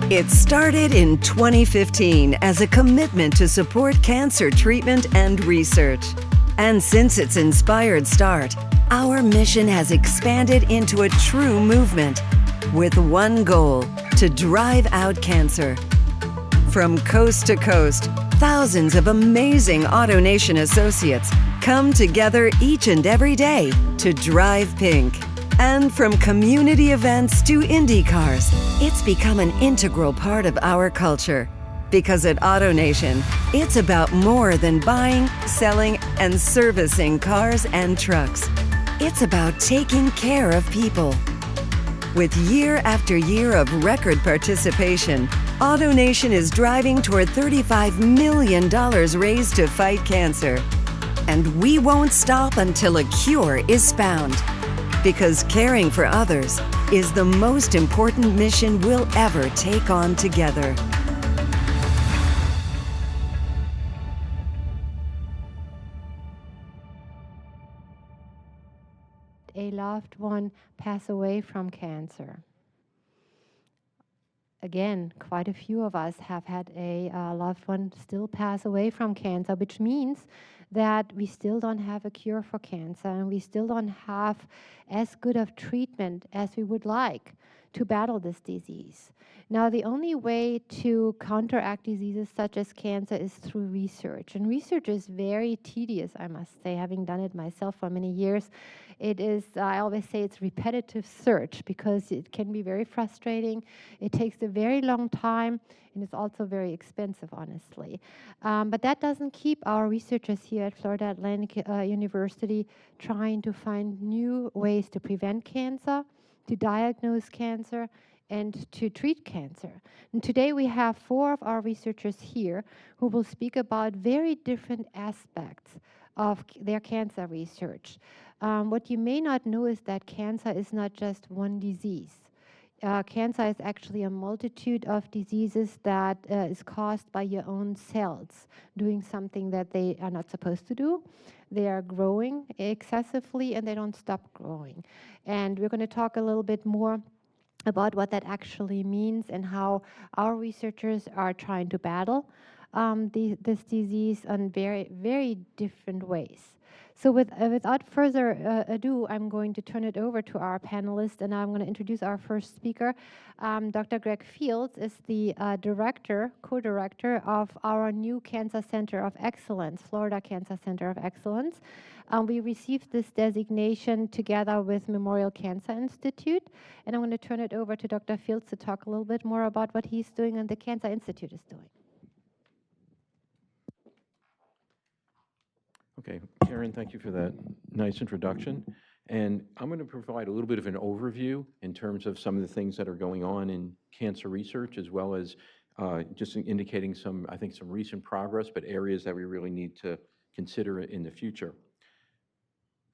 It started in 2015 as a commitment to support cancer treatment and research. And since its inspired start, our mission has expanded into a true movement with one goal: to drive out cancer. From coast to coast, thousands of amazing AutoNation associates come together each and every day to drive pink. And from community events to Indy cars, it's become an integral part of our culture. Because at AutoNation, it's about more than buying, selling, and servicing cars and trucks. It's about taking care of people. With year after year of record participation, AutoNation is driving toward $35 million raised to fight cancer. And we won't stop until a cure is found. Because caring for others is the most important mission we'll ever take on together. A loved one pass away from cancer. Again, quite a few of us have had a loved one still pass away from cancer, which means that we still don't have a cure for cancer, and we still don't have as good of treatment as we would like to battle this disease. Now, the only way to counteract diseases such as cancer is through research. And research is very tedious, I must say, having done it myself for many years. It is, I always say, it's repetitive search because it can be very frustrating. It takes a very long time, and it's also very expensive, honestly. But that doesn't keep our researchers here at Florida Atlantic University trying to find new ways to prevent cancer, to diagnose cancer, and to treat cancer. And today we have 4 of our researchers here who will speak about very different aspects of their cancer research. What you may not know is that cancer is not just one disease. Cancer is actually a multitude of diseases that is caused by your own cells doing something that they are not supposed to do. They are growing excessively and they don't stop growing. And we're going to talk a little bit more about what that actually means and how our researchers are trying to battle this disease in very, very different ways. So without further ado, I'm going to turn it over to our panelists, and I'm going to introduce our first speaker. Dr. Gregg Fields is the co-director of our new Cancer Center of Excellence, Florida Cancer Center of Excellence. We received this designation together with Memorial Cancer Institute, and I'm going to turn it over to Dr. Fields to talk a little bit more about what he's doing and the Cancer Institute is doing. Okay, Karen, thank you for that nice introduction. And I'm going to provide a little bit of an overview in terms of some of the things that are going on in cancer research, as well as just indicating some, I think, some recent progress, but areas that we really need to consider in the future.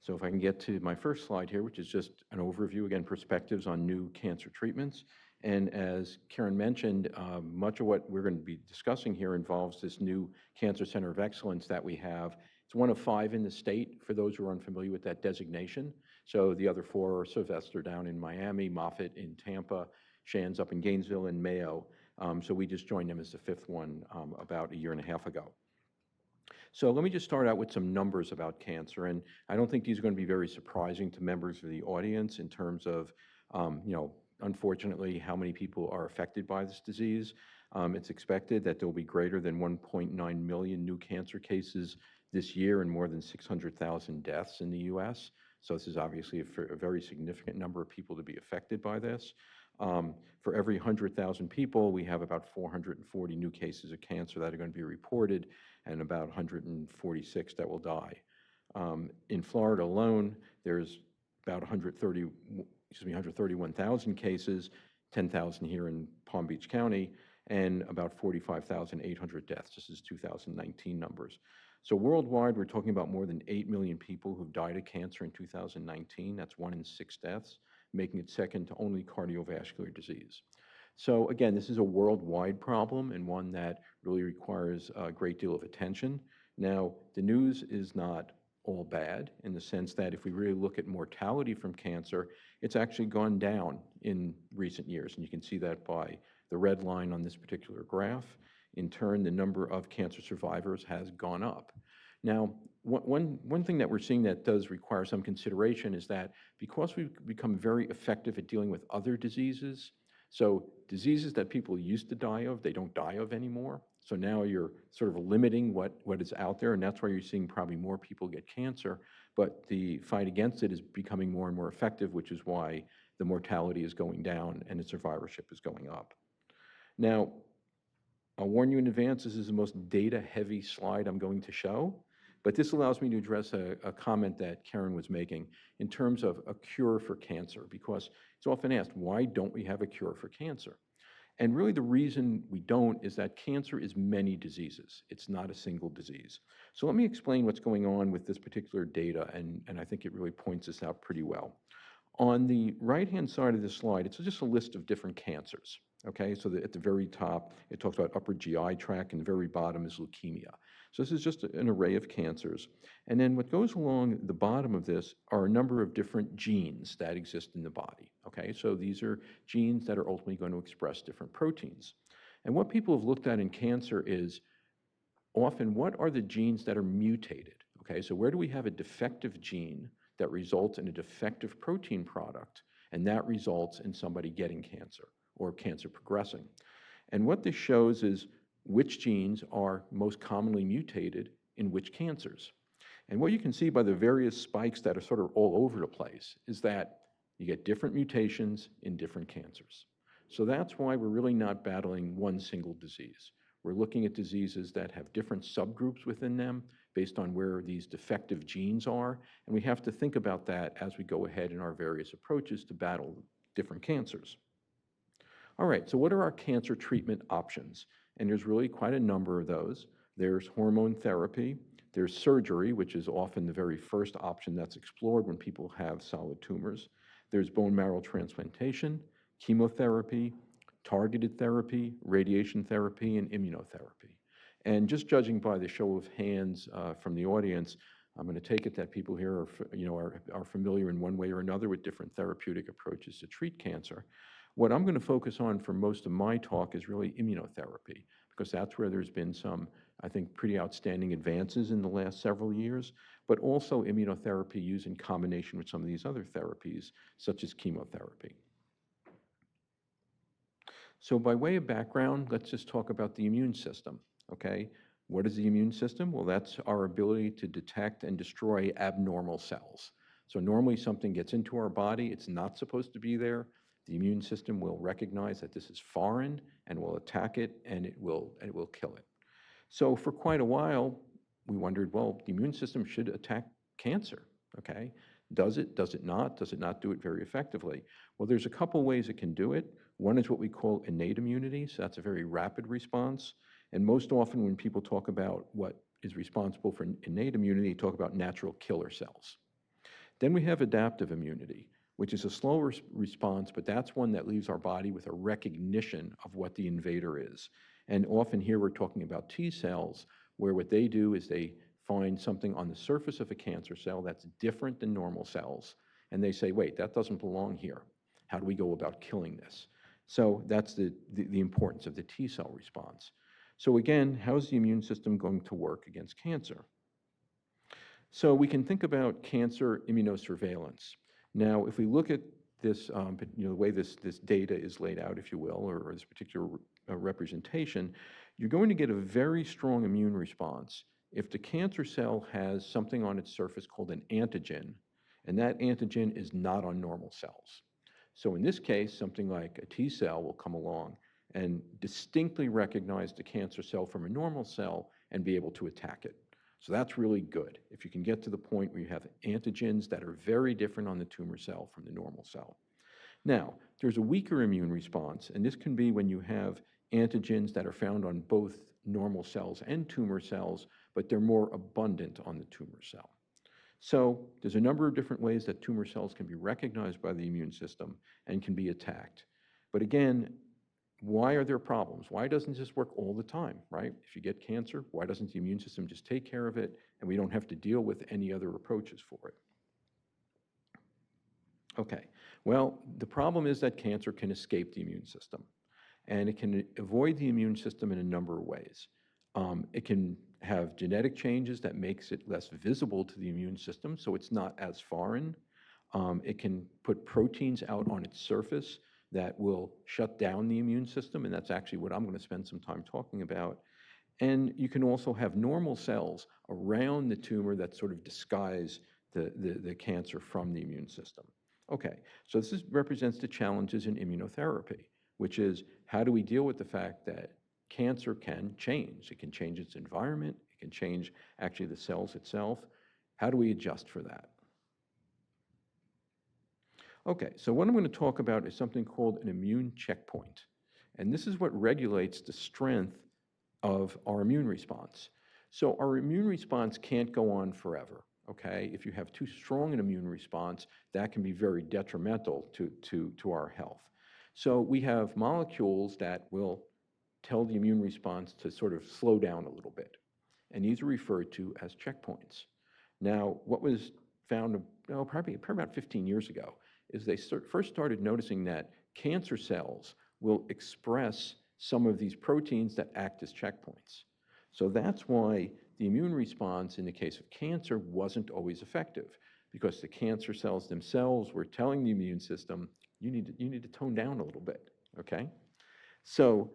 So if I can get to my first slide here, which is just an overview, again, perspectives on new cancer treatments. And as Karen mentioned, much of what we're going to be discussing here involves this new Cancer Center of Excellence that we have. It's one of 5 in the state, for those who are unfamiliar with that designation. So the other 4 are Sylvester down in Miami, Moffitt in Tampa, Shands up in Gainesville, and Mayo. So we just joined them as the 5th one about a year and a half ago. So let me just start out with some numbers about cancer, and I don't think these are going to be very surprising to members of the audience in terms of, unfortunately, how many people are affected by this disease. It's expected that there will be greater than 1.9 million new cancer cases this year and more than 600,000 deaths in the U.S. So this is obviously a very significant number of people to be affected by this. For every 100,000 people, we have about 440 new cases of cancer that are going to be reported and about 146 that will die. In Florida alone, there's about 131,000 cases, 10,000 here in Palm Beach County, and about 45,800 deaths. This is 2019 numbers. So worldwide, we're talking about more than 8 million people who've died of cancer in 2019. That's 1 in 6 deaths, making it second to only cardiovascular disease. So again, this is a worldwide problem and one that really requires a great deal of attention. Now, the news is not all bad in the sense that if we really look at mortality from cancer, it's actually gone down in recent years. And you can see that by the red line on this particular graph. In turn, the number of cancer survivors has gone up. Now, one thing that we're seeing that does require some consideration is that because we've become very effective at dealing with other diseases, so diseases that people used to die of, they don't die of anymore. So now you're sort of limiting what is out there, and that's why you're seeing probably more people get cancer, but the fight against it is becoming more and more effective, which is why the mortality is going down and the survivorship is going up. Now, I'll warn you in advance, this is the most data-heavy slide I'm going to show, but this allows me to address a comment that Karen was making in terms of a cure for cancer, because it's often asked, why don't we have a cure for cancer? And really the reason we don't is that cancer is many diseases. It's not a single disease. So let me explain what's going on with this particular data, and I think it really points this out pretty well. On the right-hand side of this slide, it's just a list of different cancers. Okay, so at the very top, it talks about upper GI tract, and the very bottom is leukemia. So this is just an array of cancers. And then what goes along the bottom of this are a number of different genes that exist in the body. Okay, so these are genes that are ultimately going to express different proteins. And what people have looked at in cancer is often what are the genes that are mutated? Okay, so where do we have a defective gene that results in a defective protein product, and that results in somebody getting cancer or cancer progressing? And what this shows is which genes are most commonly mutated in which cancers. And what you can see by the various spikes that are sort of all over the place is that you get different mutations in different cancers. So that's why we're really not battling one single disease. We're looking at diseases that have different subgroups within them based on where these defective genes are, and we have to think about that as we go ahead in our various approaches to battle different cancers. All right, so what are our cancer treatment options? And there's really quite a number of those. There's hormone therapy, there's surgery, which is often the very first option that's explored when people have solid tumors. There's bone marrow transplantation, chemotherapy, targeted therapy, radiation therapy, and immunotherapy. And just judging by the show of hands from the audience, I'm going to take it that people here are familiar in one way or another with different therapeutic approaches to treat cancer. What I'm going to focus on for most of my talk is really immunotherapy, because that's where there's been some, I think, pretty outstanding advances in the last several years, but also immunotherapy used in combination with some of these other therapies, such as chemotherapy. So by way of background, let's just talk about the immune system, okay? What is the immune system? Well, that's our ability to detect and destroy abnormal cells. So normally something gets into our body, it's not supposed to be there. The immune system will recognize that this is foreign and will attack it, and it will kill it. So for quite a while, we wondered, well, the immune system should attack cancer, okay? Does it? Does it not? Does it not do it very effectively? Well, there's a couple ways it can do it. One is what we call innate immunity, so that's a very rapid response. And most often when people talk about what is responsible for innate immunity, they talk about natural killer cells. Then we have adaptive immunity, which is a slower response, but that's one that leaves our body with a recognition of what the invader is. And often here we're talking about T cells, where what they do is they find something on the surface of a cancer cell that's different than normal cells, and they say, wait, that doesn't belong here. How do we go about killing this? So that's the importance of the T cell response. So again, how is the immune system going to work against cancer? So we can think about cancer immunosurveillance. Now, if we look at this, the way this data is laid out, if you will, or this particular representation, you're going to get a very strong immune response if the cancer cell has something on its surface called an antigen, and that antigen is not on normal cells. So in this case, something like a T cell will come along and distinctly recognize the cancer cell from a normal cell and be able to attack it. So that's really good, if you can get to the point where you have antigens that are very different on the tumor cell from the normal cell. Now, there's a weaker immune response, and this can be when you have antigens that are found on both normal cells and tumor cells, but they're more abundant on the tumor cell. So there's a number of different ways that tumor cells can be recognized by the immune system and can be attacked. But again, why are there problems? Why doesn't this work all the time, right? If you get cancer, why doesn't the immune system just take care of it and we don't have to deal with any other approaches for it? Okay, well, the problem is that cancer can escape the immune system, and it can avoid the immune system in a number of ways. It can have genetic changes that makes it less visible to the immune system, so it's not as foreign. It can put proteins out on its surface that will shut down the immune system, and that's actually what I'm going to spend some time talking about. And you can also have normal cells around the tumor that sort of disguise the cancer from the immune system. Okay, so represents the challenges in immunotherapy, which is how do we deal with the fact that cancer can change? It can change its environment, it can change actually the cells itself. How do we adjust for that? Okay, so what I'm going to talk about is something called an immune checkpoint. And this is what regulates the strength of our immune response. So our immune response can't go on forever, okay? If you have too strong an immune response, that can be very detrimental to our health. So we have molecules that will tell the immune response to sort of slow down a little bit. And these are referred to as checkpoints. Now, what was found probably about 15 years ago is they first started noticing that cancer cells will express some of these proteins that act as checkpoints. So that's why the immune response in the case of cancer wasn't always effective, because the cancer cells themselves were telling the immune system, you need to tone down a little bit, okay? So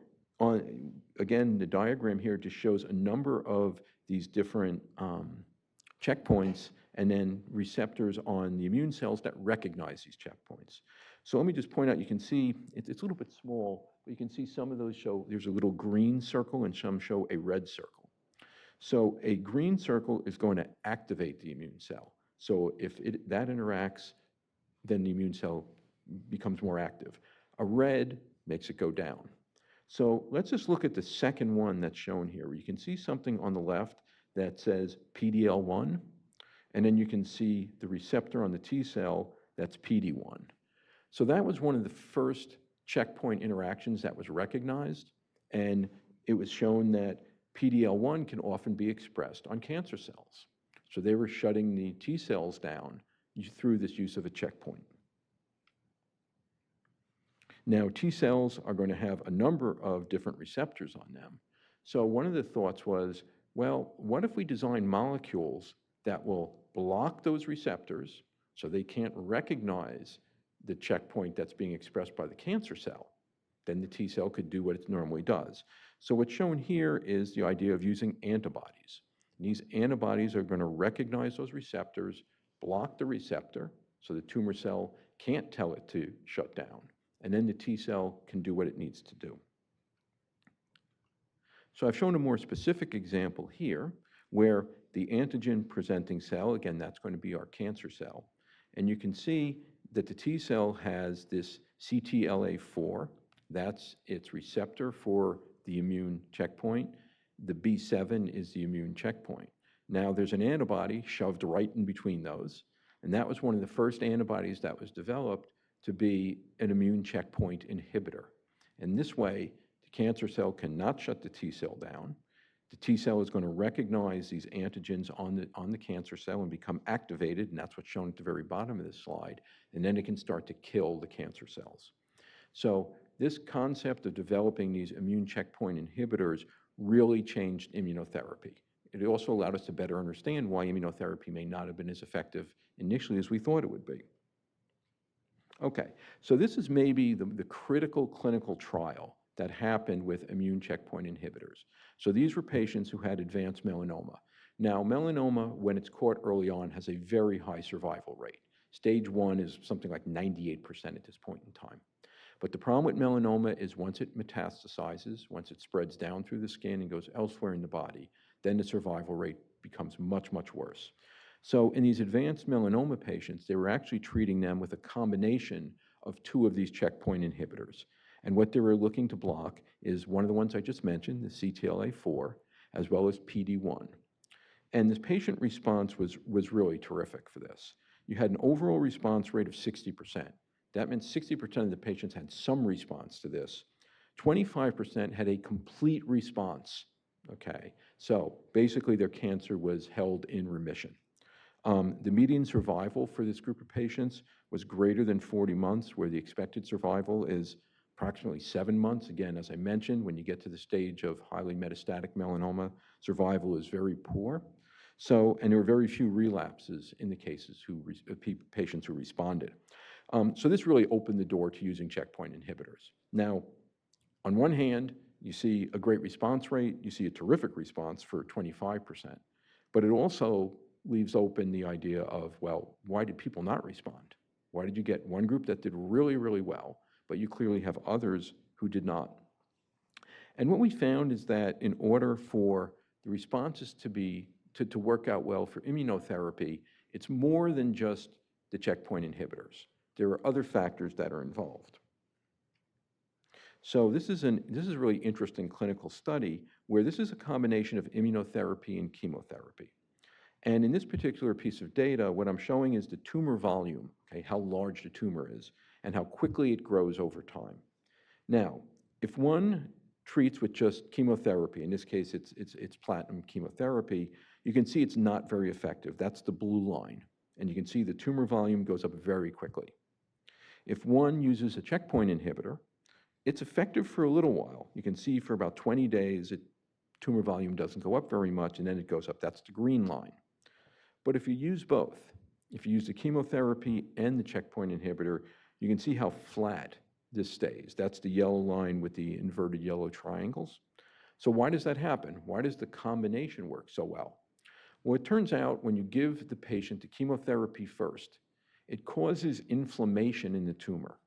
again, the diagram here just shows a number of these different checkpoints and then receptors on the immune cells that recognize these checkpoints. So let me just point out, you can see, it's a little bit small, but you can see some of those show, there's a little green circle and some show a red circle. So a green circle is going to activate the immune cell. So if that interacts, then the immune cell becomes more active. A red makes it go down. So let's just look at the second one that's shown here, where you can see something on the left that says PD-L1, and then you can see the receptor on the T cell that's PD-1. So that was one of the first checkpoint interactions that was recognized, and it was shown that PD-L1 can often be expressed on cancer cells. So they were shutting the T cells down through this use of a checkpoint. Now, T cells are going to have a number of different receptors on them. So one of the thoughts was, well, what if we design molecules that will block those receptors so they can't recognize the checkpoint that's being expressed by the cancer cell? Then the T cell could do what it normally does. So what's shown here is the idea of using antibodies. And these antibodies are going to recognize those receptors, block the receptor, so the tumor cell can't tell it to shut down, and then the T cell can do what it needs to do. So I've shown a more specific example here where the antigen-presenting cell, again, that's going to be our cancer cell, and you can see that the T cell has this CTLA4, that's its receptor for the immune checkpoint. The B7 is the immune checkpoint. Now there's an antibody shoved right in between those, and that was one of the first antibodies that was developed to be an immune checkpoint inhibitor. And this way, the cancer cell cannot shut the T cell down. The T cell is going to recognize these antigens on the cancer cell and become activated, and that's what's shown at the very bottom of this slide, and then it can start to kill the cancer cells. So this concept of developing these immune checkpoint inhibitors really changed immunotherapy. It also allowed us to better understand why immunotherapy may not have been as effective initially as we thought it would be. Okay, so this is maybe the critical clinical trial that happened with immune checkpoint inhibitors. So these were patients who had advanced melanoma. Now, melanoma, when it's caught early on, has a very high survival rate. Stage 1 is something like 98% at this point in time. But the problem with melanoma is once it metastasizes, once it spreads down through the skin and goes elsewhere in the body, then the survival rate becomes much, much worse. So in these advanced melanoma patients, they were actually treating them with a combination of 2 of these checkpoint inhibitors. And what they were looking to block is one of the ones I just mentioned, the CTLA4, as well as PD-1. And this patient response was really terrific for this. You had an overall response rate of 60%. That meant 60% of the patients had some response to this. 25% had a complete response, okay? So basically their cancer was held in remission. The median survival for this group of patients was greater than 40 months, where the expected survival is approximately 7 months. Again, as I mentioned, when you get to the stage of highly metastatic melanoma, survival is very poor. So, and there were very few relapses in the cases patients who responded. So this really opened the door to using checkpoint inhibitors. Now, on one hand, you see a great response rate, you see a terrific response for 25%, but it also leaves open the idea of, well, why did people not respond? Why did you get one group that did really, really well, but you clearly have others who did not? And what we found is that in order for the responses to work out well for immunotherapy, it's more than just the checkpoint inhibitors. There are other factors that are involved. So this is a really interesting clinical study where this is a combination of immunotherapy and chemotherapy. And in this particular piece of data, what I'm showing is the tumor volume, okay, how large the tumor is, and how quickly it grows over time. Now, if one treats with just chemotherapy, in this case it's platinum chemotherapy, you can see it's not very effective. That's the blue line. And you can see the tumor volume goes up very quickly. If one uses a checkpoint inhibitor, it's effective for a little while. You can see for about 20 days, tumor volume doesn't go up very much, and then it goes up. That's the green line. But if you use both, if you use the chemotherapy and the checkpoint inhibitor, you can see how flat this stays. That's the yellow line with the inverted yellow triangles. So why does that happen? Why does the combination work so well? Well, it turns out when you give the patient the chemotherapy first, it causes inflammation in the tumor.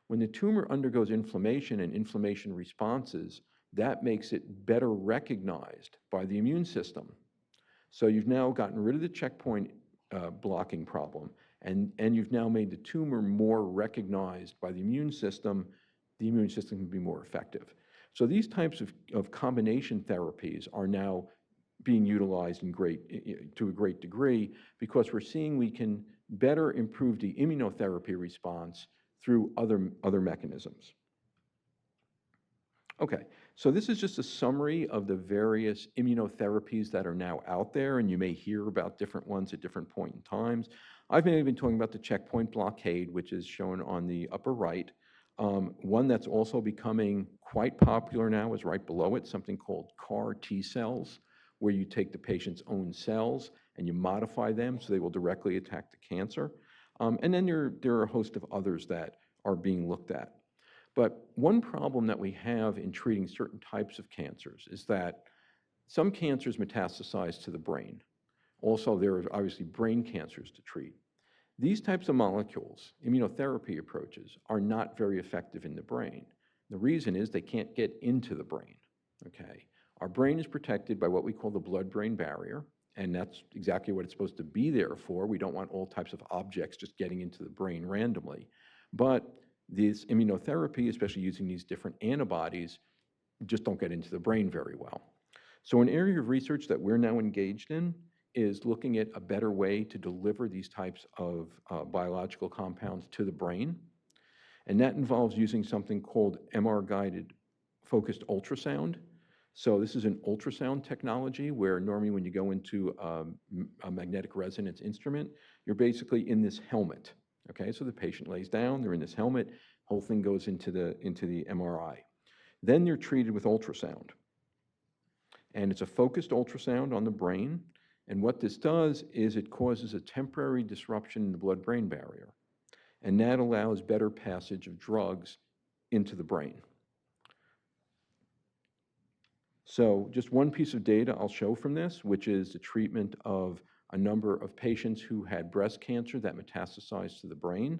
When the tumor undergoes inflammation and inflammation responses, that makes it better recognized by the immune system. So you've now gotten rid of the checkpoint blocking problem, and you've now made the tumor more recognized by the immune system. The immune system can be more effective. So these types of combination therapies are now being utilized to a great degree because we're seeing we can better improve the immunotherapy response through other mechanisms. Okay, so this is just a summary of the various immunotherapies that are now out there, and you may hear about different ones at different points in times. I've mainly been talking about the checkpoint blockade, which is shown on the upper right. One that's also becoming quite popular now is right below it, something called CAR T cells, where you take the patient's own cells and you modify them so they will directly attack the cancer. And then there are a host of others that are being looked at. But one problem that we have in treating certain types of cancers is that some cancers metastasize to the brain. Also, there are obviously brain cancers to treat. These types of molecules, immunotherapy approaches, are not very effective in the brain. The reason is they can't get into the brain, okay? Our brain is protected by what we call the blood-brain barrier, and that's exactly what it's supposed to be there for. We don't want all types of objects just getting into the brain randomly. But this immunotherapy, especially using these different antibodies, just don't get into the brain very well. So an area of research that we're now engaged in is looking at a better way to deliver these types of biological compounds to the brain. And that involves using something called MR-guided focused ultrasound. So this is an ultrasound technology where normally when you go into a magnetic resonance instrument, you're basically in this helmet. Okay, so the patient lays down, they're in this helmet, whole thing goes into the MRI. Then they're treated with ultrasound. And it's a focused ultrasound on the brain. And what this does is it causes a temporary disruption in the blood-brain barrier. And that allows better passage of drugs into the brain. So just one piece of data I'll show from this, which is the treatment of a number of patients who had breast cancer that metastasized to the brain.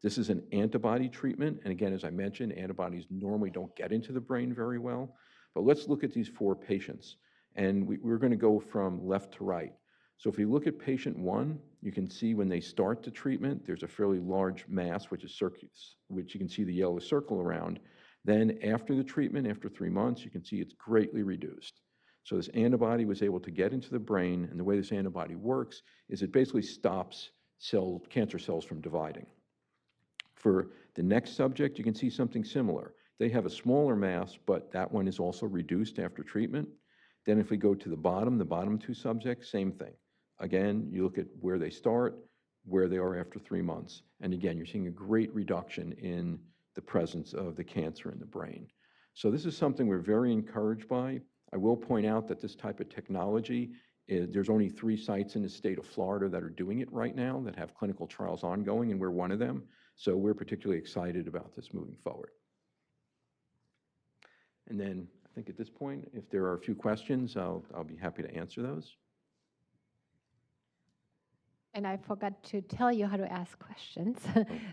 This is an antibody treatment. And again, as I mentioned, antibodies normally don't get into the brain very well. But let's look at these 4 patients. And we're going to go from left to right. So if you look at patient 1, you can see when they start the treatment, there's a fairly large mass, which you can see the yellow circle around. Then after the treatment, after 3 months, you can see it's greatly reduced. So this antibody was able to get into the brain, and the way this antibody works is it basically stops cancer cells from dividing. For the next subject, you can see something similar. They have a smaller mass, but that one is also reduced after treatment. Then if we go to the bottom two subjects, same thing. Again, you look at where they start, where they are after 3 months. And again, you're seeing a great reduction in the presence of the cancer in the brain. So this is something we're very encouraged by. I will point out that this type of technology, there's only 3 sites in the state of Florida that are doing it right now that have clinical trials ongoing, and we're one of them. So we're particularly excited about this moving forward. And then I think at this point, if there are a few questions, I'll be happy to answer those. And I forgot to tell you how to ask questions.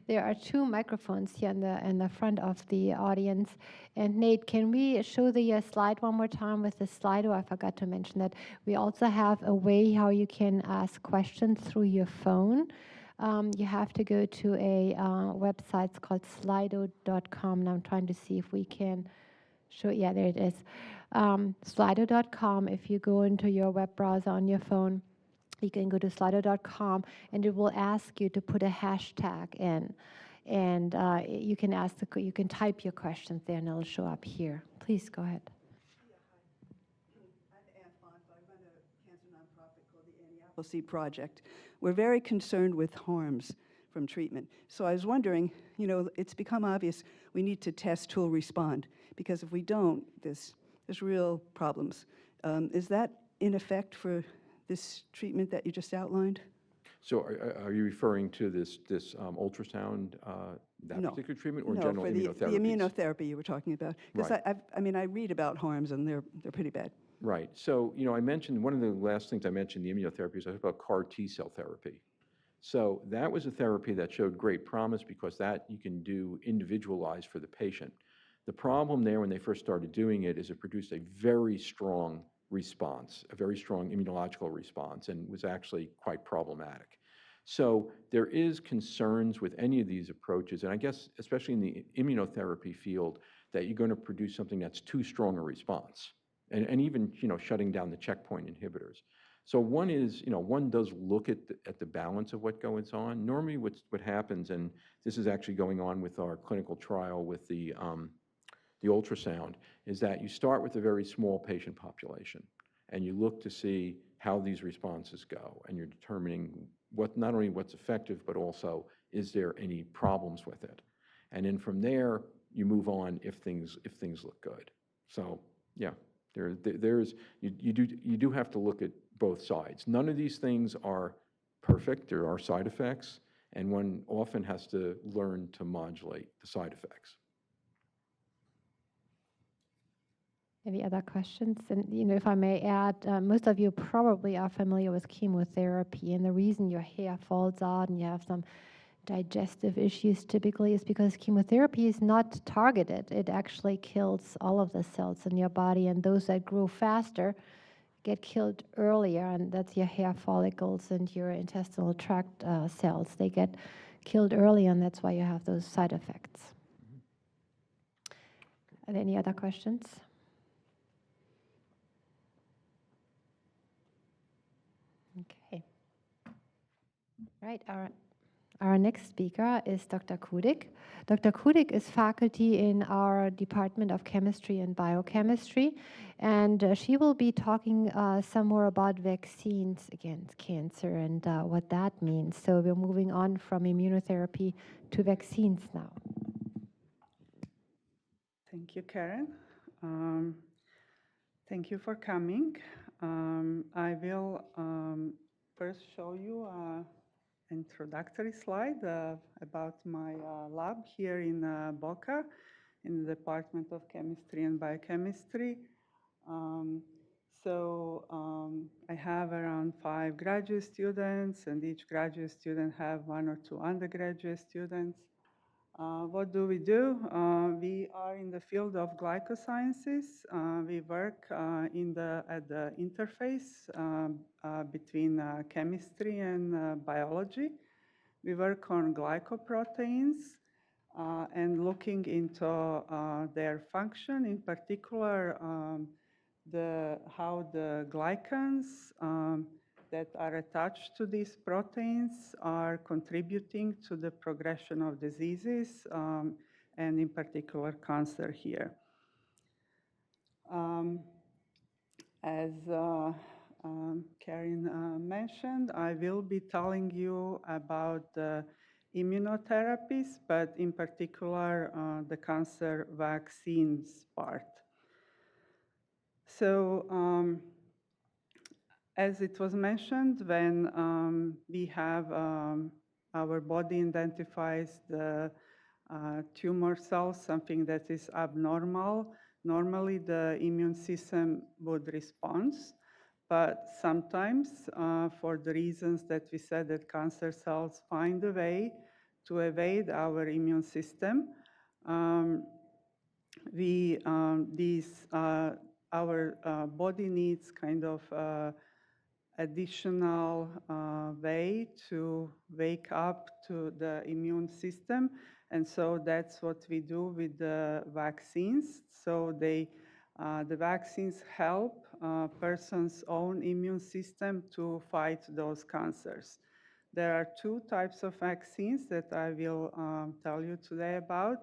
There are 2 microphones here in the front of the audience. And Nate, can we show the slide one more time with the Slido? I forgot to mention that we also have a way how you can ask questions through your phone. You have to go to a website, it's called slido.com, and I'm trying to see if we can show, yeah, there it is. Slido.com, if you go into your web browser on your phone, you can go to slido.com and it will ask you to put a hashtag in. And you can you can type your questions there and it'll show up here. Please go ahead. Policy project. We're very concerned with harms from treatment. So I was wondering, you know, it's become obvious we need to test, tool, respond, because if we don't, there's real problems. Is that in effect for this treatment that you just outlined? So are you referring to this ultrasound, that particular treatment, or general immunotherapy? The immunotherapy you were talking about. Because Right. I mean, I read about harms and they're pretty bad. Right. So, you know, I mentioned, one of the last things I mentioned, the immunotherapy, is I talked about CAR T-cell therapy. So that was a therapy that showed great promise because that you can do individualized for the patient. The problem there when they first started doing it is it produced a very strong response, a very strong immunological response, and was actually quite problematic. So there is concerns with any of these approaches, and I guess especially in the immunotherapy field, that you're going to produce something that's too strong a response, and even, you know, shutting down the checkpoint inhibitors. So one is, you know, one does look at the balance of what goes on. Normally what happens, and this is actually going on with our clinical trial with the ultrasound, is that you start with a very small patient population and you look to see how these responses go, and you're determining not only what's effective, but also is there any problems with it. And then from there, you move on if things look good. So yeah, you do have to look at both sides. None of these things are perfect. There are side effects, and one often has to learn to modulate the side effects. Any other questions? And, you know, if I may add, most of you probably are familiar with chemotherapy, and the reason your hair falls out and you have some digestive issues typically is because chemotherapy is not targeted. It actually kills all of the cells in your body, and those that grow faster get killed earlier, and that's your hair follicles and your intestinal tract cells. They get killed early, and that's why you have those side effects. Are there any other questions? Okay. Right. Our next speaker is Dr. Kudik. Dr. Kudik is faculty in our Department of Chemistry and Biochemistry, and she will be talking some more about vaccines against cancer and what that means. So we're moving on from immunotherapy to vaccines now. Thank you, Karen. Thank you for coming. I will first show you an introductory slide about my lab here in Boca, in the Department of Chemistry and Biochemistry. I have around 5 graduate students, and each graduate student have 1 or 2 undergraduate students. What do? We are in the field of glycosciences. We work at the interface between chemistry and biology. We work on glycoproteins and looking into their function, in particular how the glycans that are attached to these proteins are contributing to the progression of diseases and in particular cancer here. As Karen mentioned, I will be telling you about the immunotherapies, but in particular the cancer vaccines part. So as it was mentioned, when we have our body identifies the tumor cells, something that is abnormal, normally the immune system would respond. But sometimes, for the reasons that we said, that cancer cells find a way to evade our immune system, our body needs kind of additional way to wake up to the immune system. And so that's what we do with the vaccines. So the vaccines help a person's own immune system to fight those cancers. There are two types of vaccines that I will tell you today about.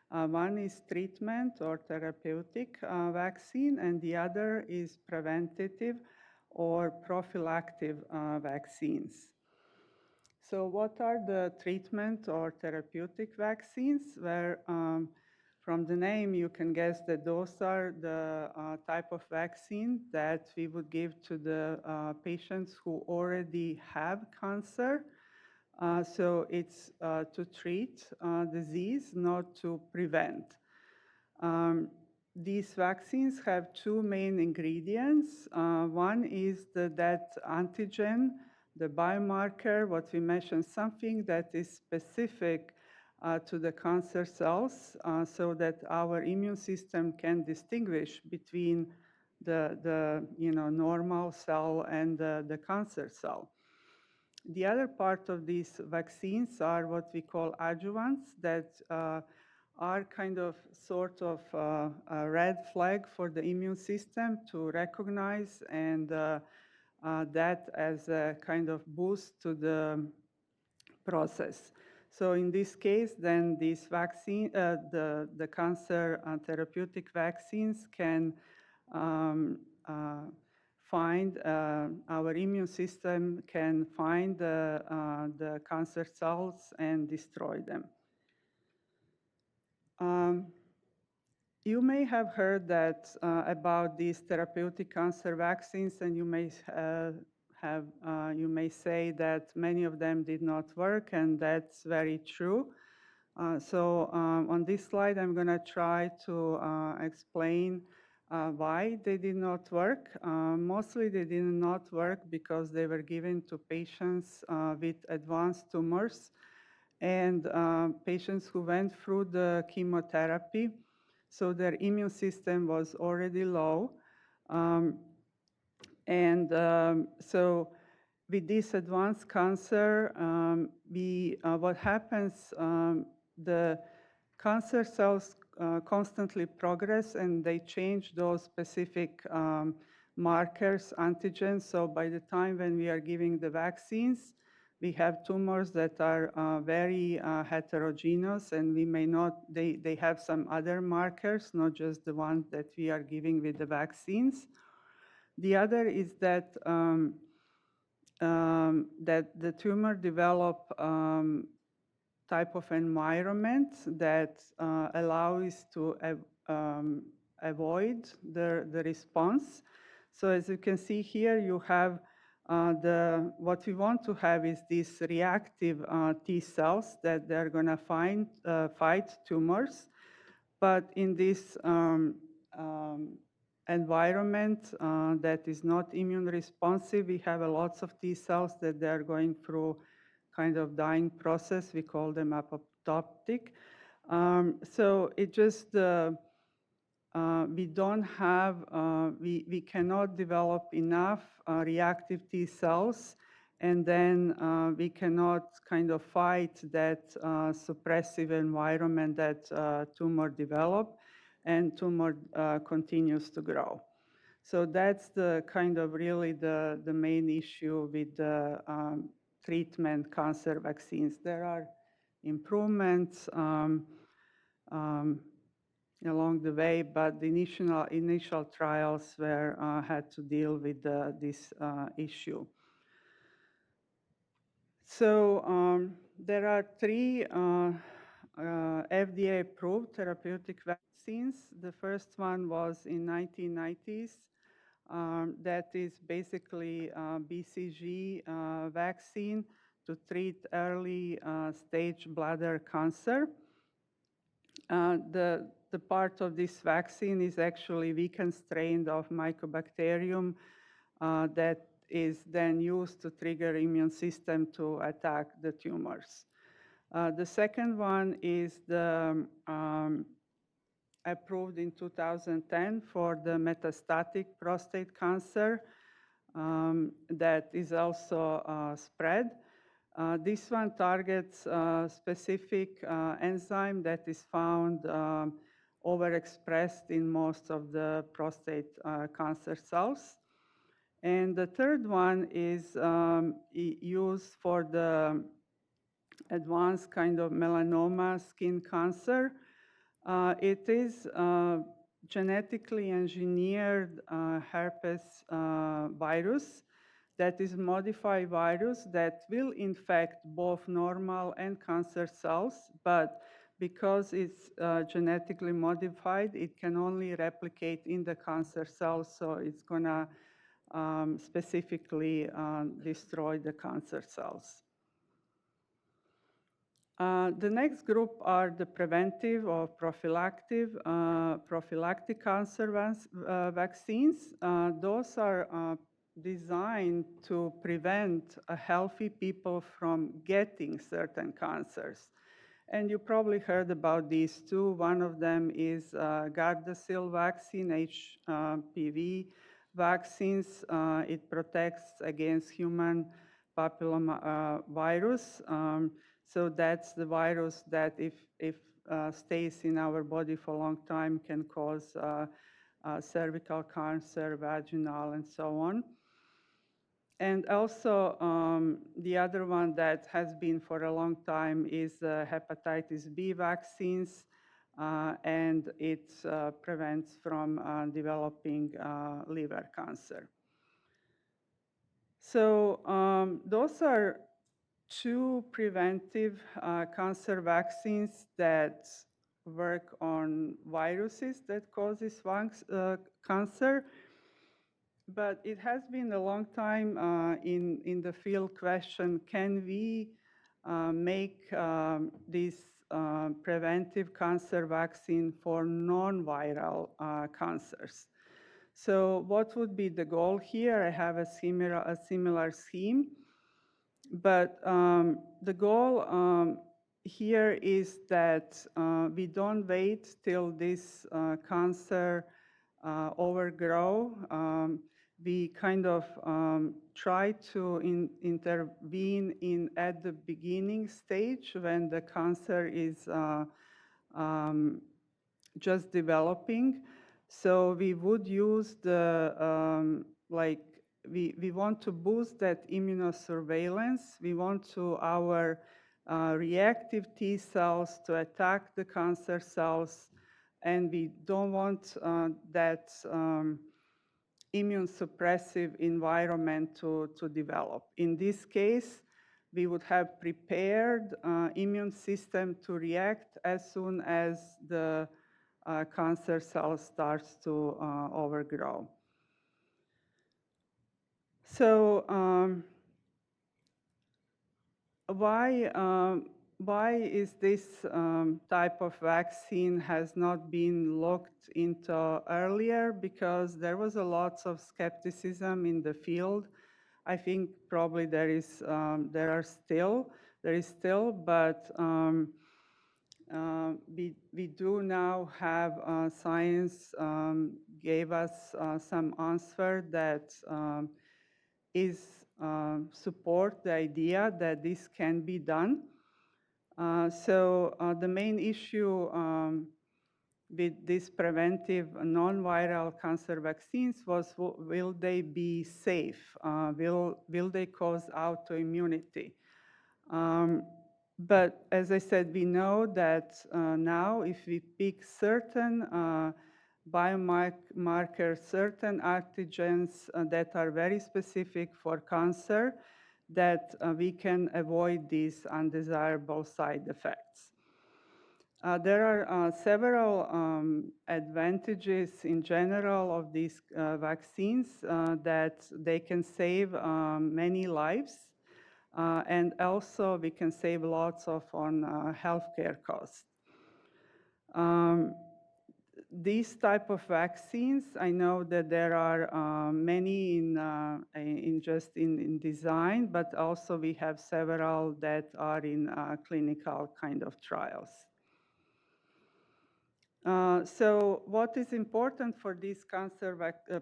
One is treatment or therapeutic vaccine, and the other is preventative or prophylactic vaccines. So what are the treatment or therapeutic vaccines? Where from the name you can guess that those are the type of vaccine that we would give to the patients who already have cancer. So it's to treat disease, not to prevent. These vaccines have two main ingredients. One is that antigen, the biomarker, what we mentioned, something that is specific to the cancer cells so that our immune system can distinguish between the normal cell and the cancer cell. The other part of these vaccines are what we call adjuvants that are kind of sort of a red flag for the immune system to recognize, and that as a kind of boost to the process. So in this case, then these vaccine, the cancer therapeutic vaccines can find, our immune system can find the cancer cells and destroy them. You may have heard that about these therapeutic cancer vaccines, and you may you may say that many of them did not work, and that's very true. So on this slide, I'm going to try to explain why they did not work. Mostly they did not work because they were given to patients with advanced tumors and patients who went through the chemotherapy. So their immune system was already low. So with this advanced cancer, what happens, the cancer cells constantly progress and they change those specific markers, antigens. So by the time when we are giving the vaccines, we have tumors that are very heterogeneous, and we may not, they have some other markers, not just the ones that we are giving with the vaccines. The other is that that the tumor develop type of environment that allows to avoid the response. So as you can see here, you have what we want to have is these reactive T cells that they're going to fight tumors. But in this environment that is not immune responsive, we have lots of T cells that they're going through kind of dying process. We call them apoptotic. So it just, we don't have, we cannot develop enough reactive T cells, and then we cannot kind of fight that suppressive environment that tumor develop, and tumor continues to grow. So that's the kind of really the main issue with the treatment cancer vaccines. There are improvements along the way, but the initial trials had to deal with this issue. So there are three FDA-approved therapeutic vaccines. The first one was in 1990s. That is basically BCG vaccine to treat early stage bladder cancer. The part of this vaccine is actually weakened strain of Mycobacterium that is then used to trigger immune system to attack the tumors. The second one is the approved in 2010 for the metastatic prostate cancer that is also spread. This one targets a specific enzyme that is found overexpressed in most of the prostate cancer cells. And the third one is used for the advanced kind of melanoma skin cancer. It is genetically engineered herpes virus that is modified virus that will infect both normal and cancer cells, but because it's genetically modified, it can only replicate in the cancer cells, so it's gonna specifically destroy the cancer cells. The next group are the preventive or prophylactic cancer vaccines. Those are designed to prevent healthy people from getting certain cancers. And you probably heard about these two. One of them is Gardasil vaccine, HPV vaccines. It protects against human papilloma virus. So that's the virus that if stays in our body for a long time can cause cervical cancer, vaginal, and so on. And also the other one that has been for a long time is hepatitis B vaccines, and it prevents from developing liver cancer. So those are two preventive cancer vaccines that work on viruses that causes cancer. But it has been a long time in the field question, can we make this preventive cancer vaccine for non-viral cancers? So what would be the goal here? I have a similar scheme. But the goal here is that we don't wait till this cancer overgrow. We kind of try to intervene at the beginning stage when the cancer is just developing. So we would use the we want to boost that immunosurveillance. We want our reactive T cells to attack the cancer cells, and we don't want that immune suppressive environment to develop. In this case, we would have prepared immune system to react as soon as the cancer cell starts to overgrow. So why is this type of vaccine has not been looked into earlier? Because there was a lot of skepticism in the field. I think probably there is still, but we do now have science gave us some answer that is support the idea that this can be done. So the main issue with these preventive non-viral cancer vaccines was, will they be safe? Will they cause autoimmunity? But as I said, we know that now if we pick certain biomarkers, certain antigens that are very specific for cancer, that we can avoid these undesirable side effects. There are several advantages in general of these vaccines that they can save many lives. And also we can save lots on healthcare costs. These type of vaccines, I know that there are many in design, but also we have several that are in clinical kind of trials. So what is important for this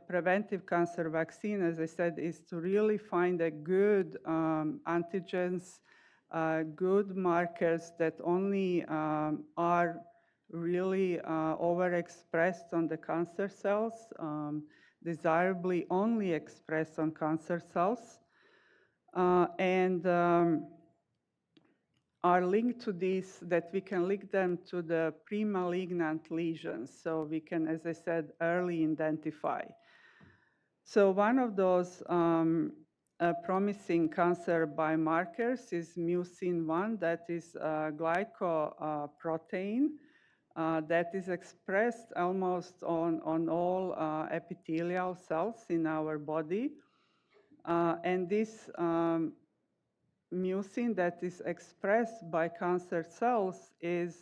preventive cancer vaccine, as I said, is to really find a good antigens, good markers that only are really overexpressed on the cancer cells, desirably only expressed on cancer cells, and are linked to this, that we can link them to the pre-malignant lesions. So we can, as I said, early identify. So one of those promising cancer biomarkers is mucin-1, that is a glycoprotein that is expressed almost on all epithelial cells in our body. And this mucin that is expressed by cancer cells it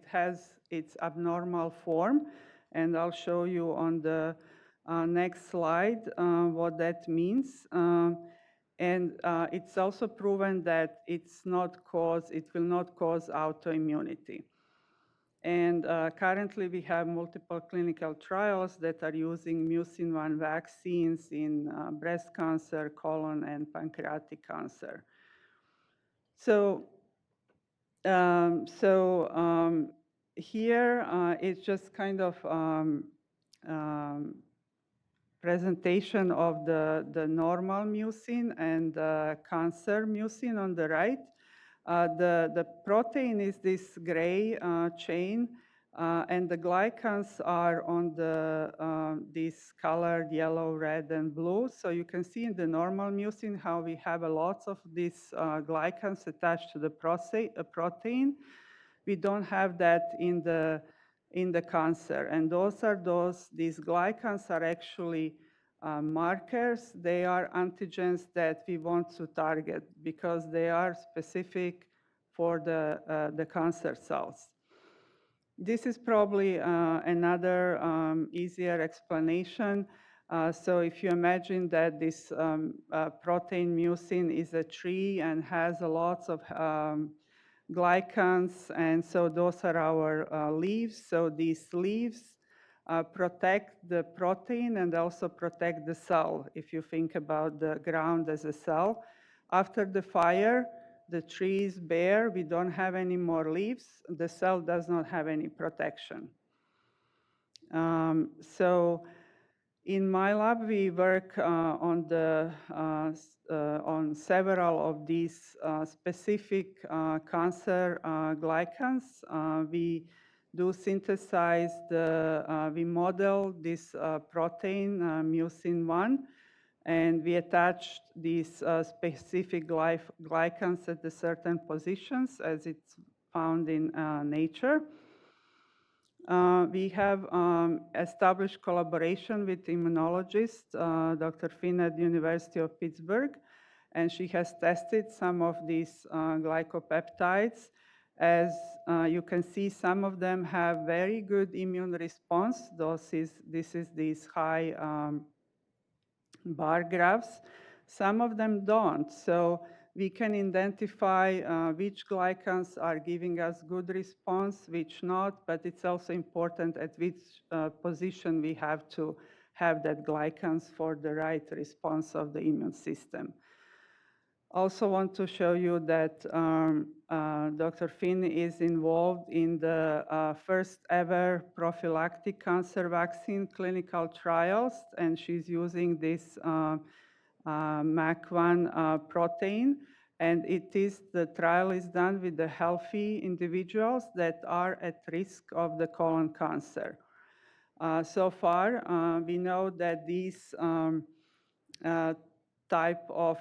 has its abnormal form, and I'll show you on the next slide what that means. And it's also proven that it will not cause autoimmunity. And currently we have multiple clinical trials that are using mucin-1 vaccines in breast cancer, colon, and pancreatic cancer. So, here it's just kind of presentation of the normal mucin and the cancer mucin on the right. The protein is this gray chain, and the glycans are on this colored yellow, red, and blue. So you can see in the normal mucin how we have a lot of these glycans attached to the protein. We don't have that in the cancer, and these glycans are actually markers. They are antigens that we want to target because they are specific for the cancer cells. This is probably another easier explanation. So if you imagine that this protein mucin is a tree and has lots of glycans, and so those are our leaves. So these leaves protect the protein and also protect the cell. If you think about the ground as a cell, after the fire, the tree is bare, we don't have any more leaves, the cell does not have any protection. So in my lab, we work on several of these specific cancer glycans. We do synthesize we model this protein, mucin-1, and we attached these specific glycans at the certain positions as it's found in nature. We have established collaboration with immunologist, Dr. Finn at the University of Pittsburgh, and she has tested some of these glycopeptides. As you can see, some of them have very good immune response. This is these high bar graphs. Some of them don't. So we can identify which glycans are giving us good response, which not, but it's also important at which position we have to have that glycans for the right response of the immune system. Also want to show you that Dr. Finn is involved in the first ever prophylactic cancer vaccine clinical trials, and she's using this MAC1 protein. And the trial is done with the healthy individuals that are at risk of the colon cancer. So far, we know that these type of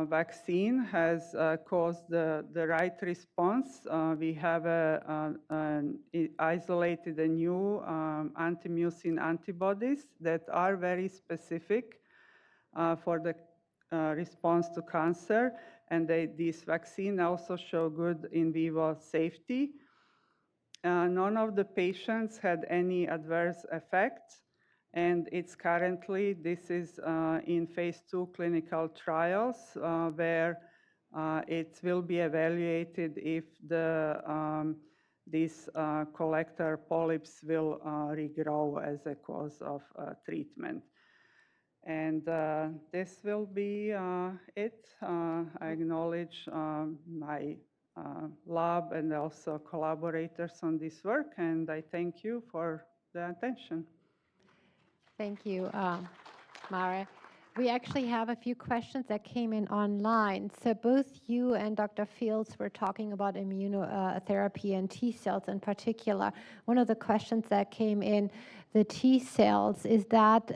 vaccine has caused the right response. We have isolated a new anti-mucin antibodies that are very specific for the response to cancer. And this vaccine also show good in vivo safety. None of the patients had any adverse effects. And it's currently, this is in phase 2 clinical trials where it will be evaluated if these collector polyps will regrow as a cause of treatment. And this will be it. I acknowledge my lab and also collaborators on this work, and I thank you for the attention. Thank you, Mara. We actually have a few questions that came in online. So both you and Dr. Fields were talking about immunotherapy and T cells in particular. One of the questions that came in, the T cells, is that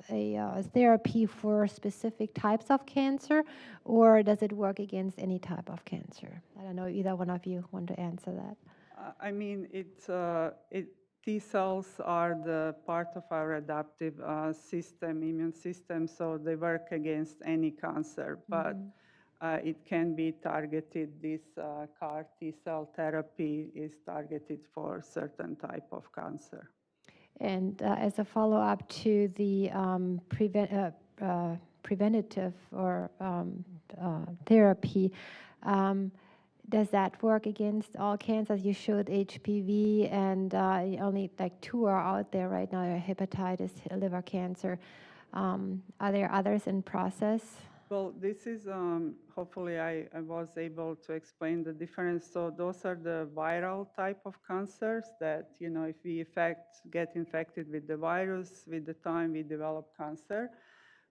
a therapy for specific types of cancer, or does it work against any type of cancer? I don't know, either one of you want to answer that. I mean, T cells are the part of our adaptive system, immune system, so they work against any cancer, but it can be targeted. This CAR T cell therapy is targeted for certain type of cancer. And as a follow-up to the preventative or therapy, does that work against all cancers? You showed HPV, and only like 2 are out there right now, hepatitis, liver cancer. Are there others in process? Well, this is, hopefully I was able to explain the difference. So those are the viral type of cancers that, you know, if we get infected with the virus, with the time we develop cancer.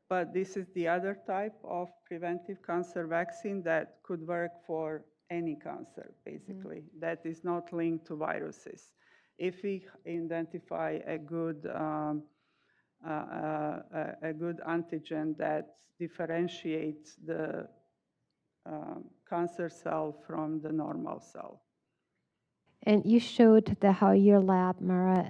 But this is the other type of preventive cancer vaccine that could work for any cancer, basically, that is not linked to viruses. If we identify a good antigen that differentiates the cancer cell from the normal cell. And you showed how your lab, Mara,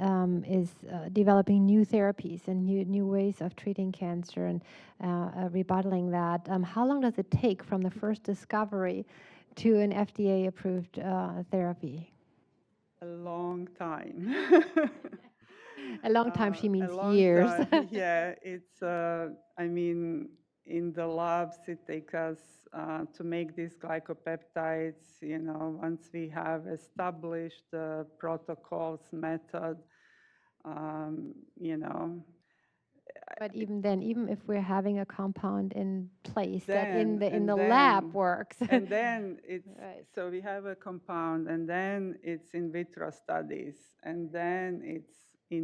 is developing new therapies and new ways of treating cancer and rebuttaling that. How long does it take from the first discovery to an FDA-approved therapy? A long time. A long time, she means a long years. Time. Yeah, it's, I mean, in the labs, it takes us to make these glycopeptides, you know, once we have established the protocols, method, you know. But even then, even if we're having a compound in place that Then, in the lab works. And then it's, right. So we have a compound, and then it's in vitro studies, and then it's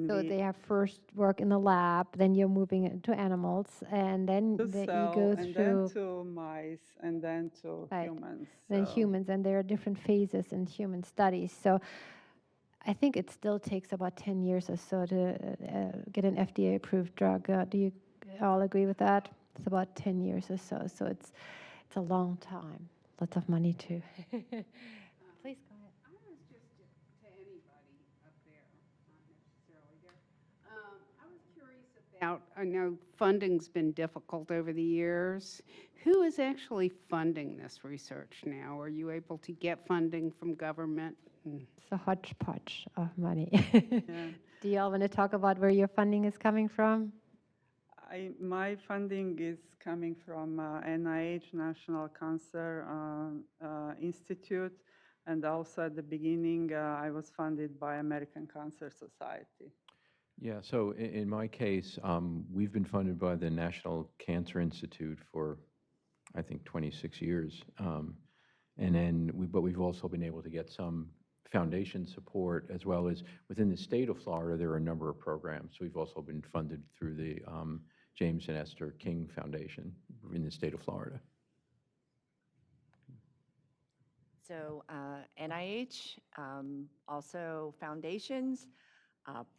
So they have first work in the lab, then you're moving it to animals, and then you go and through then to mice, and then to humans. Then humans, and there are different phases in human studies. So I think it still takes about 10 years or so to get an FDA-approved drug. Do you all agree with that? It's about 10 years or so. So it's a long time. Lots of money too. Please go ahead. I was just to anybody up there, not necessarily there. I was curious about, I know funding's been difficult over the years. Who is actually funding this research now? Are you able to get funding from government? It's a hodgepodge of money. Do you all want to talk about where your funding is coming from? My funding is coming from NIH, National Cancer Institute, and also at the beginning I was funded by American Cancer Society. Yeah, so in my case, we've been funded by the National Cancer Institute for, I think, 26 years. And then but we've also been able to get some foundation support, as well as within the state of Florida, there are a number of programs. So we've also been funded through the James and Esther King Foundation in the state of Florida. So NIH, also foundations,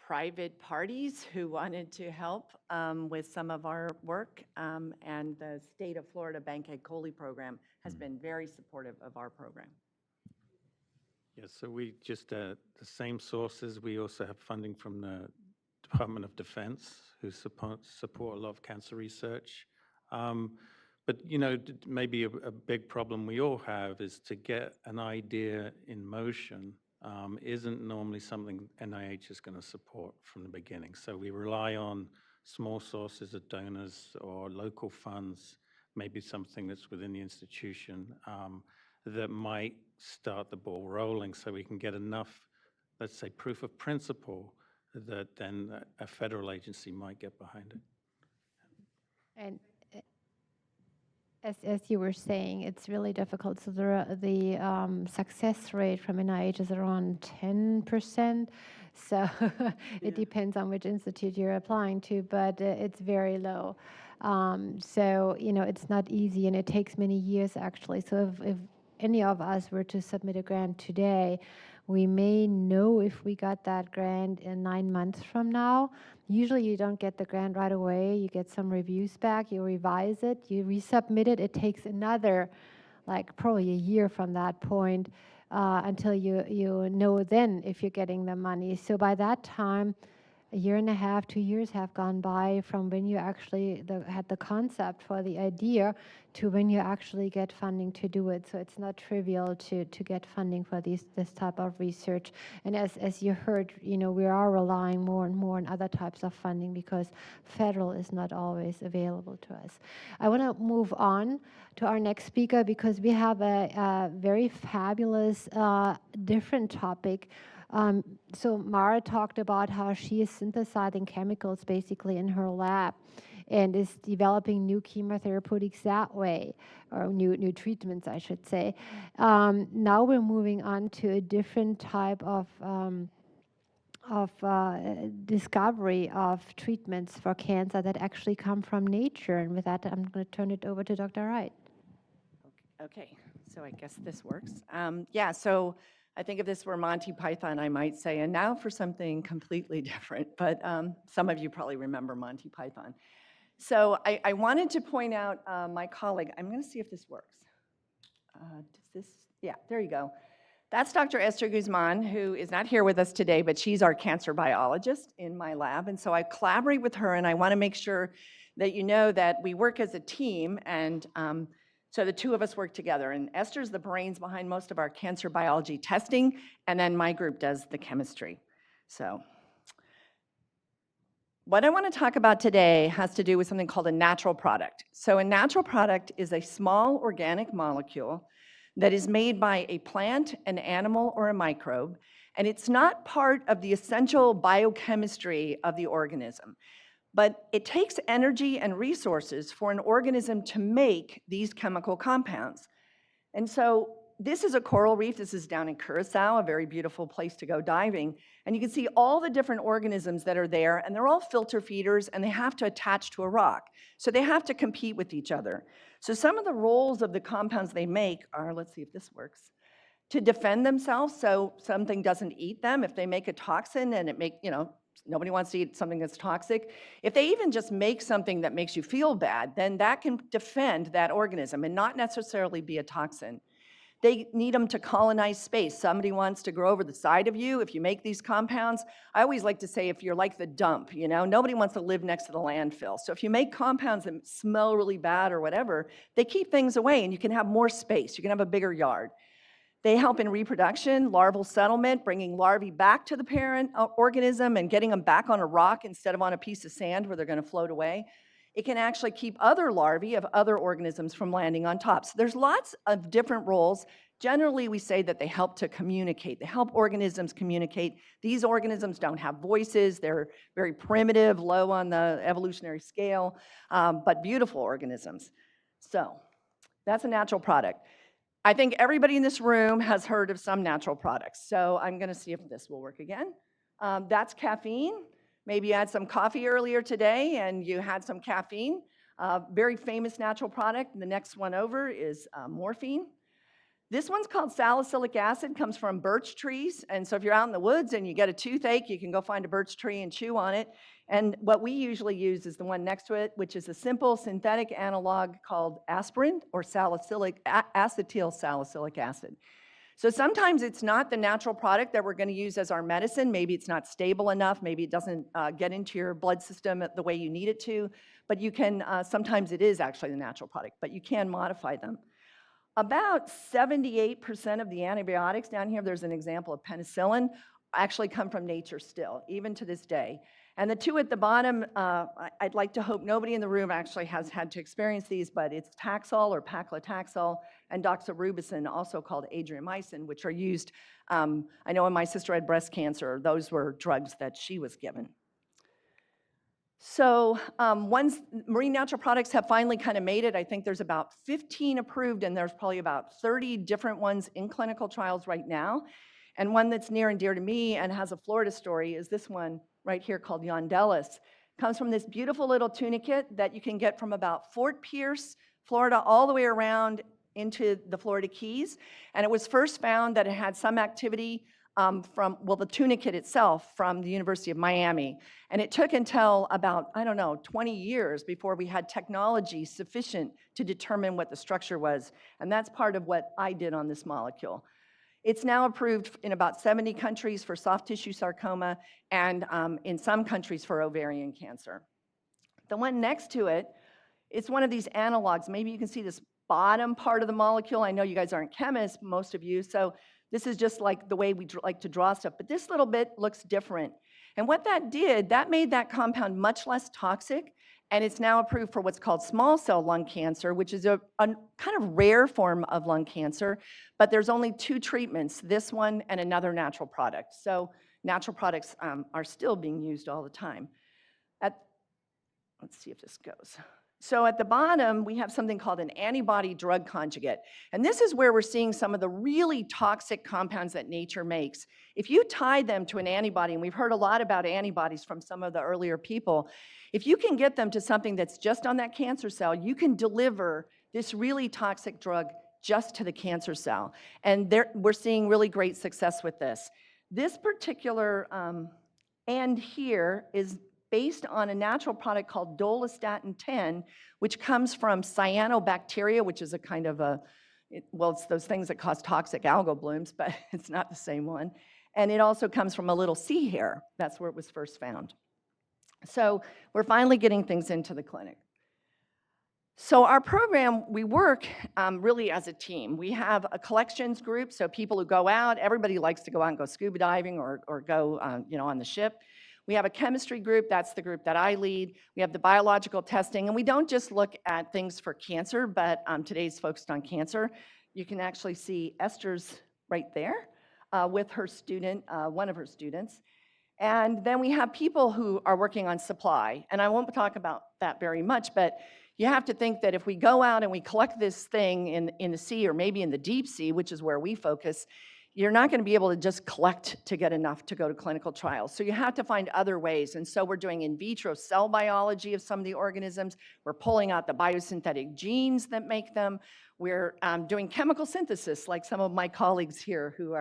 private parties who wanted to help with some of our work, and the state of Florida Bankhead Coley program has been very supportive of our program. Yes, so we just, the same sources. We also have funding from the Department of Defense, who support a lot of cancer research. But, you know, maybe a big problem we all have is to get an idea in motion isn't normally something NIH is going to support from the beginning. So we rely on small sources of donors or local funds, maybe something that's within the institution that might start the ball rolling so we can get enough, let's say, proof of principle that then a federal agency might get behind it. And as you were saying, it's really difficult. So the success rate from NIH is around 10%. So it depends on which institute you're applying to, but it's very low. So, you know, it's not easy, and it takes many years actually. So if any of us were to submit a grant today, we may know if we got that grant in 9 months from now. Usually you don't get the grant right away. You get some reviews back, you revise it, you resubmit it. It takes another, like probably a year from that point until you know then if you're getting the money. So by that time, a year and a half, 2 years have gone by from when you actually had the concept for the idea to when you actually get funding to do it. So it's not trivial to get funding for this type of research. And as you heard, you know, we are relying more and more on other types of funding because federal is not always available to us. I want to move on to our next speaker because we have a very fabulous different topic. So Mara talked about how she is synthesizing chemicals basically in her lab and is developing new chemotherapeutics that way, or new treatments, I should say. Now we're moving on to a different type of discovery of treatments for cancer that actually come from nature. And with that, I'm going to turn it over to Dr. Wright. Okay, so I guess this works. Yeah, so I think if this were Monty Python, I might say, and now for something completely different, but some of you probably remember Monty Python. So I wanted to point out my colleague. I'm going to see if this works. Does this? Yeah, there you go. That's Dr. Esther Guzman, who is not here with us today, but she's our cancer biologist in my lab. And so I collaborate with her, and I want to make sure that you know that we work as a team, and so the two of us work together. And Esther's the brains behind most of our cancer biology testing, and then my group does the chemistry. So what I want to talk about today has to do with something called a natural product. So a natural product is a small organic molecule that is made by a plant, an animal, or a microbe, and it's not part of the essential biochemistry of the organism. But it takes energy and resources for an organism to make these chemical compounds. And so this is a coral reef. This is down in Curacao, a very beautiful place to go diving. And you can see all the different organisms that are there, and they're all filter feeders, and they have to attach to a rock. So they have to compete with each other. So some of the roles of the compounds they make are, let's see if this works, to defend themselves so something doesn't eat them. If they make a toxin and nobody wants to eat something that's toxic. If they even just make something that makes you feel bad, then that can defend that organism and not necessarily be a toxin. They need them to colonize space. Somebody wants to grow over the side of you. If you make these compounds, I always like to say if you're like the dump, nobody wants to live next to the landfill. So if you make compounds that smell really bad or whatever, they keep things away and you can have more space. You can have a bigger yard. They help in reproduction, larval settlement, bringing larvae back to the parent organism and getting them back on a rock instead of on a piece of sand where they're going to float away. It can actually keep other larvae of other organisms from landing on top. So there's lots of different roles. Generally, we say that they help to communicate. They help organisms communicate. These organisms don't have voices. They're very primitive, low on the evolutionary scale, but beautiful organisms. So that's a natural product. I think everybody in this room has heard of some natural products. So I'm going to see if this will work again. That's caffeine. Maybe you had some coffee earlier today and you had some caffeine. Very famous natural product. The next one over is morphine. This one's called salicylic acid, comes from birch trees. And so if you're out in the woods and you get a toothache, you can go find a birch tree and chew on it. And what we usually use is the one next to it, which is a simple synthetic analog called aspirin, or acetyl salicylic acid. So sometimes it's not the natural product that we're going to use as our medicine. Maybe it's not stable enough. Maybe it doesn't get into your blood system the way you need it to. But you can, sometimes it is actually the natural product, but you can modify them. About 78% of the antibiotics down here, there's an example of penicillin, actually come from nature still, even to this day. And the two at the bottom, I'd like to hope nobody in the room actually has had to experience these, but it's Taxol or paclitaxel and doxorubicin, also called adriamycin, which are used, I know when my sister had breast cancer, those were drugs that she was given. So once marine natural products have finally kind of made it, I think there's about 15 approved, and there's probably about 30 different ones in clinical trials right now. And one that's near and dear to me and has a Florida story is this one right here called Yondelis. Comes from this beautiful little tunicate that you can get from about Fort Pierce, Florida, all the way around into the Florida Keys. And it was first found that it had some activity from, well, the tunicate itself from the University of Miami. And it took until about, 20 years before we had technology sufficient to determine what the structure was. And that's part of what I did on this molecule. It's now approved in about 70 countries for soft tissue sarcoma and in some countries for ovarian cancer. The one next to it, it's one of these analogs. Maybe you can see this bottom part of the molecule. I know you guys aren't chemists, most of you, so this is just like the way we like to draw stuff, but this little bit looks different. And what that did, that made that compound much less toxic, and it's now approved for what's called small cell lung cancer, which is a kind of rare form of lung cancer, but there's only 2 treatments, this one and another natural product. So natural products are still being used all the time. Let's see if this goes. So at the bottom, we have something called an antibody drug conjugate. And this is where we're seeing some of the really toxic compounds that nature makes. If you tie them to an antibody, and we've heard a lot about antibodies from some of the earlier people, if you can get them to something that's just on that cancer cell, you can deliver this really toxic drug just to the cancer cell. And we're seeing really great success with this. This particular and here is based on a natural product called dolastatin 10, which comes from cyanobacteria, which is a kind of it's those things that cause toxic algal blooms, but it's not the same one. And it also comes from a little sea hare. That's where it was first found. So we're finally getting things into the clinic. So our program, we work really as a team. We have a collections group, so people who go out, everybody likes to go out and go scuba diving or go on the ship. We have a chemistry group, that's the group that I lead. We have the biological testing, and we don't just look at things for cancer, but today's focused on cancer. You can actually see Esther's right there with her student, one of her students. And then we have people who are working on supply, and I won't talk about that very much, but you have to think that if we go out and we collect this thing in the sea or maybe in the deep sea, which is where we focus, you're not going to be able to just collect to get enough to go to clinical trials. So you have to find other ways. And so we're doing in vitro cell biology of some of the organisms. We're pulling out the biosynthetic genes that make them. We're doing chemical synthesis, like some of my colleagues here who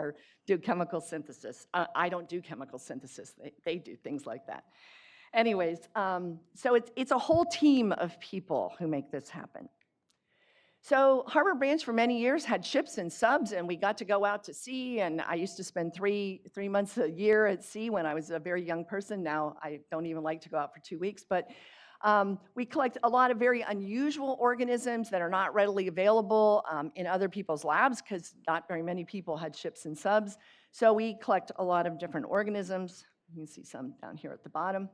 do chemical synthesis. I don't do chemical synthesis. They do things like that. Anyways, so it's a whole team of people who make this happen. So Harbor Branch for many years had ships and subs, and we got to go out to sea, and I used to spend three months a year at sea when I was a very young person. Now I don't even like to go out for 2 weeks, but we collect a lot of very unusual organisms that are not readily available in other people's labs because not very many people had ships and subs. So we collect a lot of different organisms. You can see some down here at the bottom.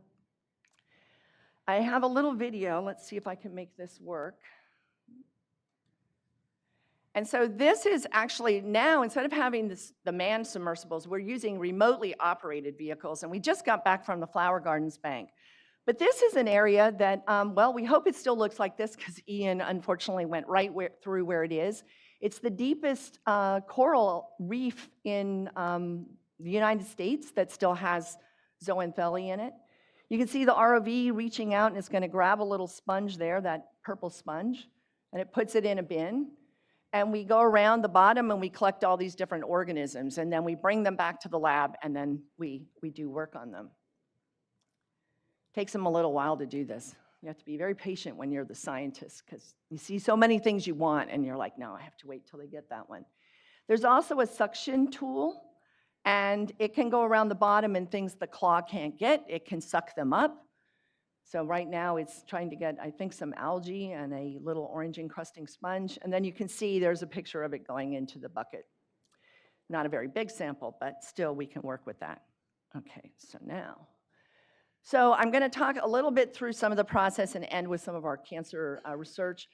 I have a little video. Let's see if I can make this work. And so this is actually now, instead of having the manned submersibles, we're using remotely operated vehicles. And we just got back from the Flower Gardens Bank. But this is an area that, well, we hope it still looks like this because Ian unfortunately went right through where it is. It's the deepest coral reef in the United States that still has zooanthely in it. You can see the ROV reaching out, and it's going to grab a little sponge there, that purple sponge, and it puts it in a bin. and we go around the bottom and we collect all these different organisms, and then we bring them back to the lab, and then we do work on them. Takes them a little while to do this. You have to be very patient when you're the scientist, because you see so many things you want, and you're like, no, I have to wait till they get that one. There's also a suction tool, and it can go around the bottom and things the claw can't get. It can suck them up. So right now it's trying to get, I think, some algae and a little orange encrusting sponge. And then you can see there's a picture of it going into the bucket. Not a very big sample, but still we can work with that. Okay, so I'm going to talk a little bit through some of the process and end with some of our cancer research.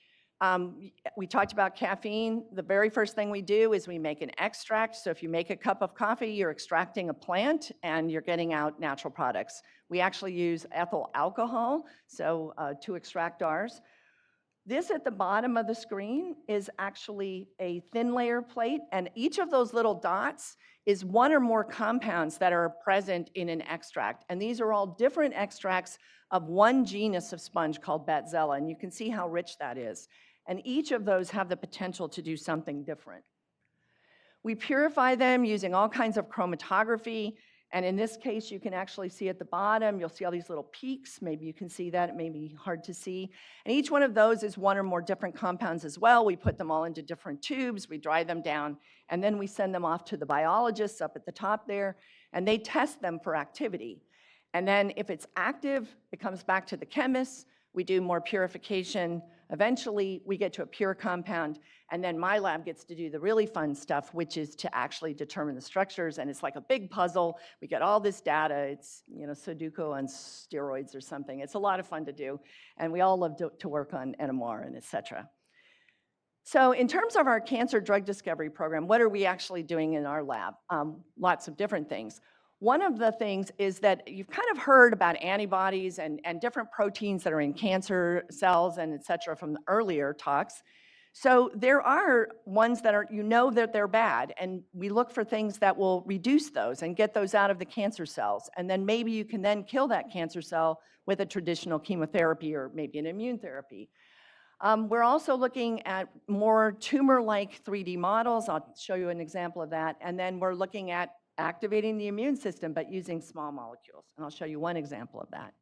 We talked about caffeine. The very first thing we do is we make an extract. So if you make a cup of coffee, you're extracting a plant and you're getting out natural products. We actually use ethyl alcohol to extract ours. This at the bottom of the screen is actually a thin layer plate, and each of those little dots is one or more compounds that are present in an extract. And these are all different extracts of one genus of sponge called Batzella, and you can see how rich that is. And each of those have the potential to do something different. We purify them using all kinds of chromatography, and in this case, you can actually see at the bottom, you'll see all these little peaks. Maybe you can see that, it may be hard to see. And each one of those is one or more different compounds as well. We put them all into different tubes, we dry them down, and then we send them off to the biologists up at the top there, and they test them for activity. And then if it's active, it comes back to the chemists, we do more purification. Eventually, we get to a pure compound, and then my lab gets to do the really fun stuff, which is to actually determine the structures, and it's like a big puzzle. We get all this data. It's, Sudoku on steroids or something. It's a lot of fun to do, and we all love to work on NMR and et cetera. So in terms of our cancer drug discovery program, what are we actually doing in our lab? Lots of different things. One of the things is that you've kind of heard about antibodies and different proteins that are in cancer cells and et cetera from the earlier talks. So there are ones that are, that they're bad, and we look for things that will reduce those and get those out of the cancer cells. And then maybe you can then kill that cancer cell with a traditional chemotherapy or maybe an immune therapy. We're also looking at more tumor-like 3D models. I'll show you an example of that. And then we're looking at activating the immune system, but using small molecules. And I'll show you one example of that.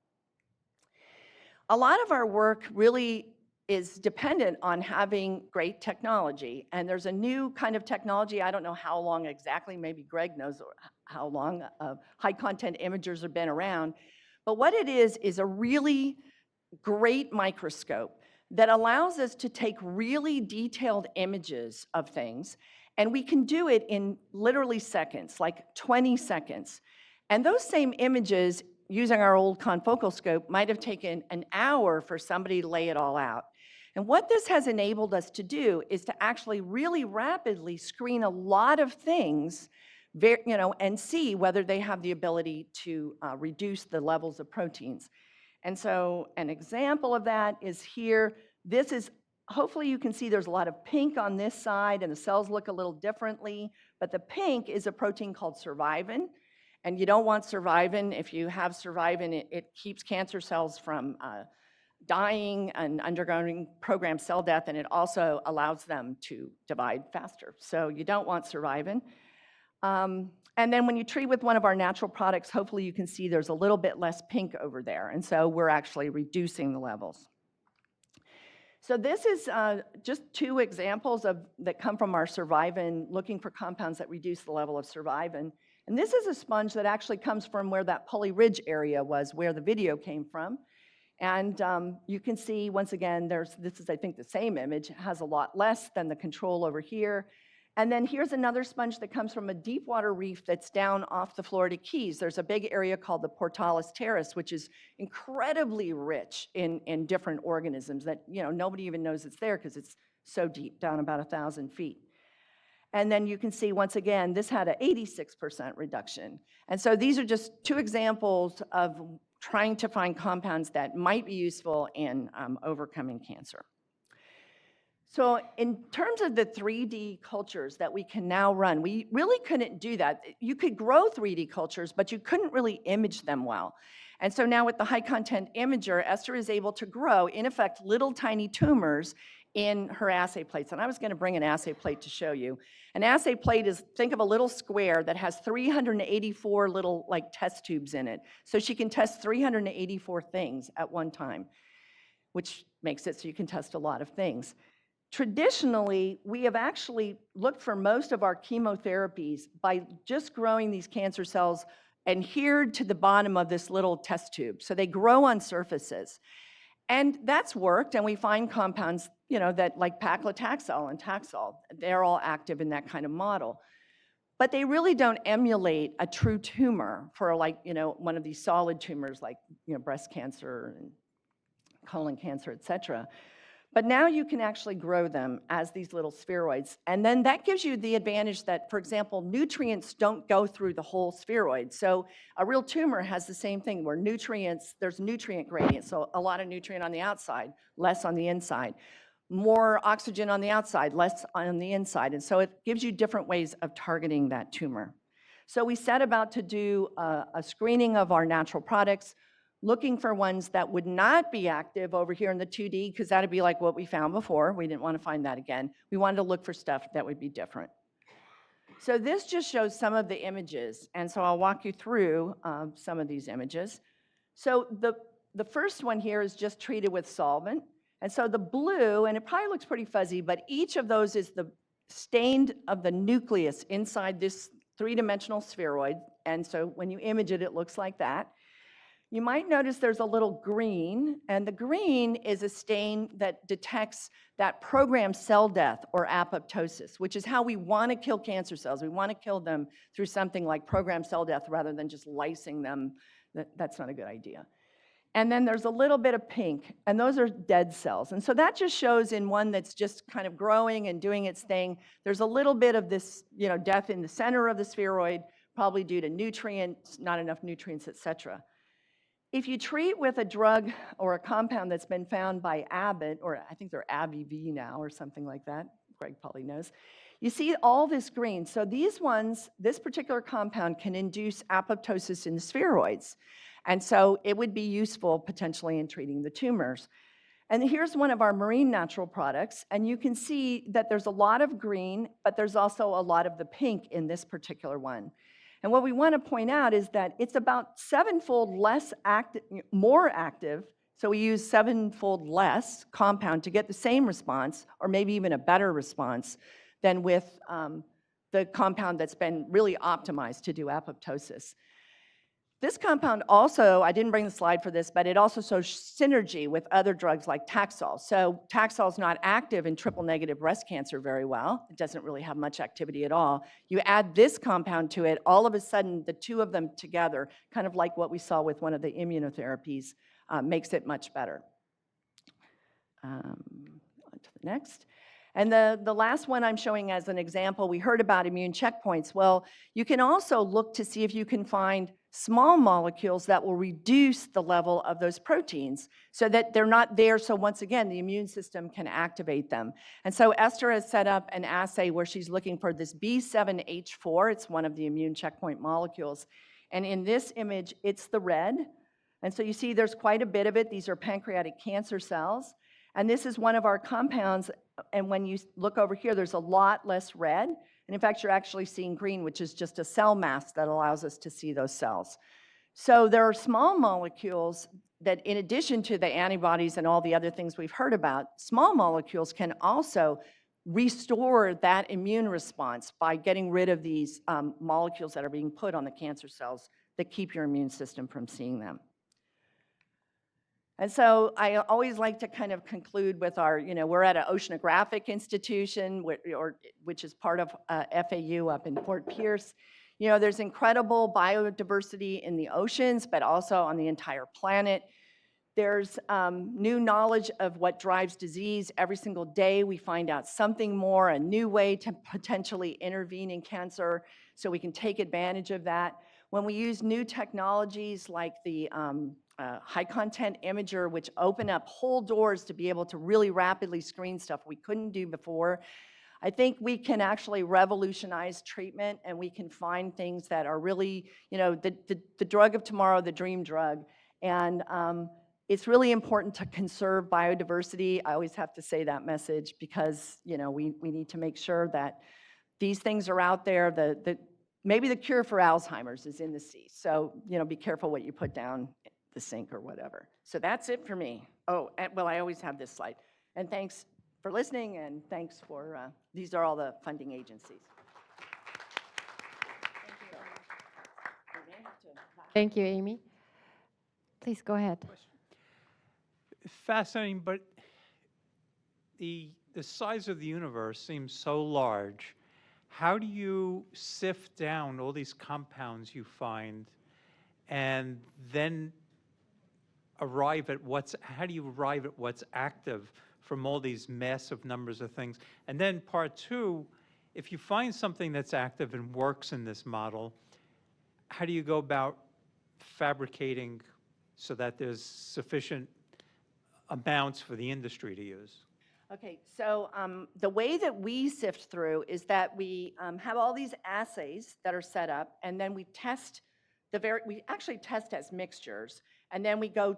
A lot of our work really is dependent on having great technology. And there's a new kind of technology, I don't know how long exactly, maybe Gregg knows how long high content imagers have been around. But what it is a really great microscope that allows us to take really detailed images of things, and we can do it in literally seconds, like 20 seconds. And those same images, using our old confocal scope, might have taken an hour for somebody to lay it all out. And what this has enabled us to do is to actually really rapidly screen a lot of things, and see whether they have the ability to reduce the levels of proteins. And so an example of that is here. This is, hopefully you can see there's a lot of pink on this side, and the cells look a little differently, but the pink is a protein called survivin, and you don't want survivin. If you have survivin, it keeps cancer cells from dying and undergoing programmed cell death, and it also allows them to divide faster. So you don't want survivin. And then when you treat with one of our natural products, hopefully you can see there's a little bit less pink over there, and so we're actually reducing the levels. So this is just two examples that come from our survivin, looking for compounds that reduce the level of survivin. And this is a sponge that actually comes from where that Pulley Ridge area was, where the video came from. And you can see, once again, this is, I think, the same image. It has a lot less than the control over here. And then here's another sponge that comes from a deep water reef that's down off the Florida Keys. There's a big area called the Portales Terrace, which is incredibly rich in different organisms that nobody even knows it's there because it's so deep, down about 1,000 feet. And then you can see, once again, this had an 86% reduction. And so these are just two examples of trying to find compounds that might be useful in overcoming cancer. So in terms of the 3D cultures that we can now run, we really couldn't do that. You could grow 3D cultures, but you couldn't really image them well. And so now with the high content imager, Esther is able to grow, in effect, little tiny tumors in her assay plates. And I was going to bring an assay plate to show you. An assay plate is, think of a little square that has 384 little like test tubes in it. So she can test 384 things at one time, which makes it so you can test a lot of things. Traditionally, we have actually looked for most of our chemotherapies by just growing these cancer cells adhered to the bottom of this little test tube. So they grow on surfaces. And that's worked, and we find compounds, that like paclitaxel and Taxol, they're all active in that kind of model. But they really don't emulate a true tumor for one of these solid tumors like, breast cancer and colon cancer, et cetera. But now you can actually grow them as these little spheroids. And then that gives you the advantage that, for example, nutrients don't go through the whole spheroid. So a real tumor has the same thing where there's nutrient gradients. So a lot of nutrient on the outside, less on the inside. More oxygen on the outside, less on the inside. And so it gives you different ways of targeting that tumor. So we set about to do a screening of our natural products, looking for ones that would not be active over here in the 2D, because that'd be like what we found before. We didn't want to find that again. We wanted to look for stuff that would be different. So this just shows some of the images, and so I'll walk you through some of these images. So the first one here is just treated with solvent, and so the blue, and it probably looks pretty fuzzy, but each of those is the stained of the nucleus inside this three-dimensional spheroid, and so when you image it, it looks like that. You might notice there's a little green, and the green is a stain that detects that programmed cell death or apoptosis, which is how we want to kill cancer cells. We want to kill them through something like programmed cell death rather than just lysing them. That's not a good idea. And then there's a little bit of pink, and those are dead cells. And so that just shows in one that's just kind of growing and doing its thing. There's a little bit of this, death in the center of the spheroid, probably due to nutrients, not enough nutrients, et cetera. If you treat with a drug or a compound that's been found by Abbott, or I think they're AbbVie now or something like that, Gregg probably knows, you see all this green. So these ones, this particular compound can induce apoptosis in the spheroids. And so it would be useful potentially in treating the tumors. And here's one of our marine natural products, and you can see that there's a lot of green, but there's also a lot of the pink in this particular one. And what we want to point out is that it's about sevenfold less active, more active, so we use sevenfold less compound to get the same response, or maybe even a better response, than with the compound that's been really optimized to do apoptosis. This compound also, I didn't bring the slide for this, but it also shows synergy with other drugs like Taxol. So Taxol is not active in triple-negative breast cancer very well. It doesn't really have much activity at all. You add this compound to it, all of a sudden the two of them together, kind of like what we saw with one of the immunotherapies, makes it much better. On to the next. And the last one I'm showing as an example, we heard about immune checkpoints. Well, you can also look to see if you can find small molecules that will reduce the level of those proteins so that they're not there. So once again, the immune system can activate them. And so Esther has set up an assay where she's looking for this B7H4. It's one of the immune checkpoint molecules. And in this image, it's the red. And so you see there's quite a bit of it. These are pancreatic cancer cells. And this is one of our compounds. And when you look over here, there's a lot less red. And in fact, you're actually seeing green, which is just a cell mask that allows us to see those cells. So there are small molecules that, in addition to the antibodies and all the other things we've heard about, small molecules can also restore that immune response by getting rid of these molecules that are being put on the cancer cells that keep your immune system from seeing them. And so I always like to kind of conclude with our, we're at an oceanographic institution, which is part of FAU up in Fort Pierce. There's incredible biodiversity in the oceans, but also on the entire planet. There's new knowledge of what drives disease. Every single day we find out something more, a new way to potentially intervene in cancer, so we can take advantage of that. When we use new technologies like the high content imager, which open up whole doors to be able to really rapidly screen stuff we couldn't do before, I think we can actually revolutionize treatment, and we can find things that are really, the drug of tomorrow, the dream drug. And It's really important to conserve biodiversity. I always have to say that message because, you know, we need to make sure that these things are out there. Maybe the cure for Alzheimer's is in the sea. So, you know, be careful what you put down the sink or whatever. So that's it for me. Oh, and, well, I always have this slide. And thanks for listening, and thanks for, these are all the funding agencies. Thank you, Amy. Please go ahead. Fascinating, but the size of the universe seems so large. How do you sift down all these compounds you find and then arrive at how do you arrive at what's active from all these massive numbers of things? And then part two, if you find something that's active and works in this model, how do you go about fabricating so that there's sufficient amounts for the industry to use? Okay, so the way that we sift through is that we have all these assays that are set up, and then we test we actually test as mixtures, and then we go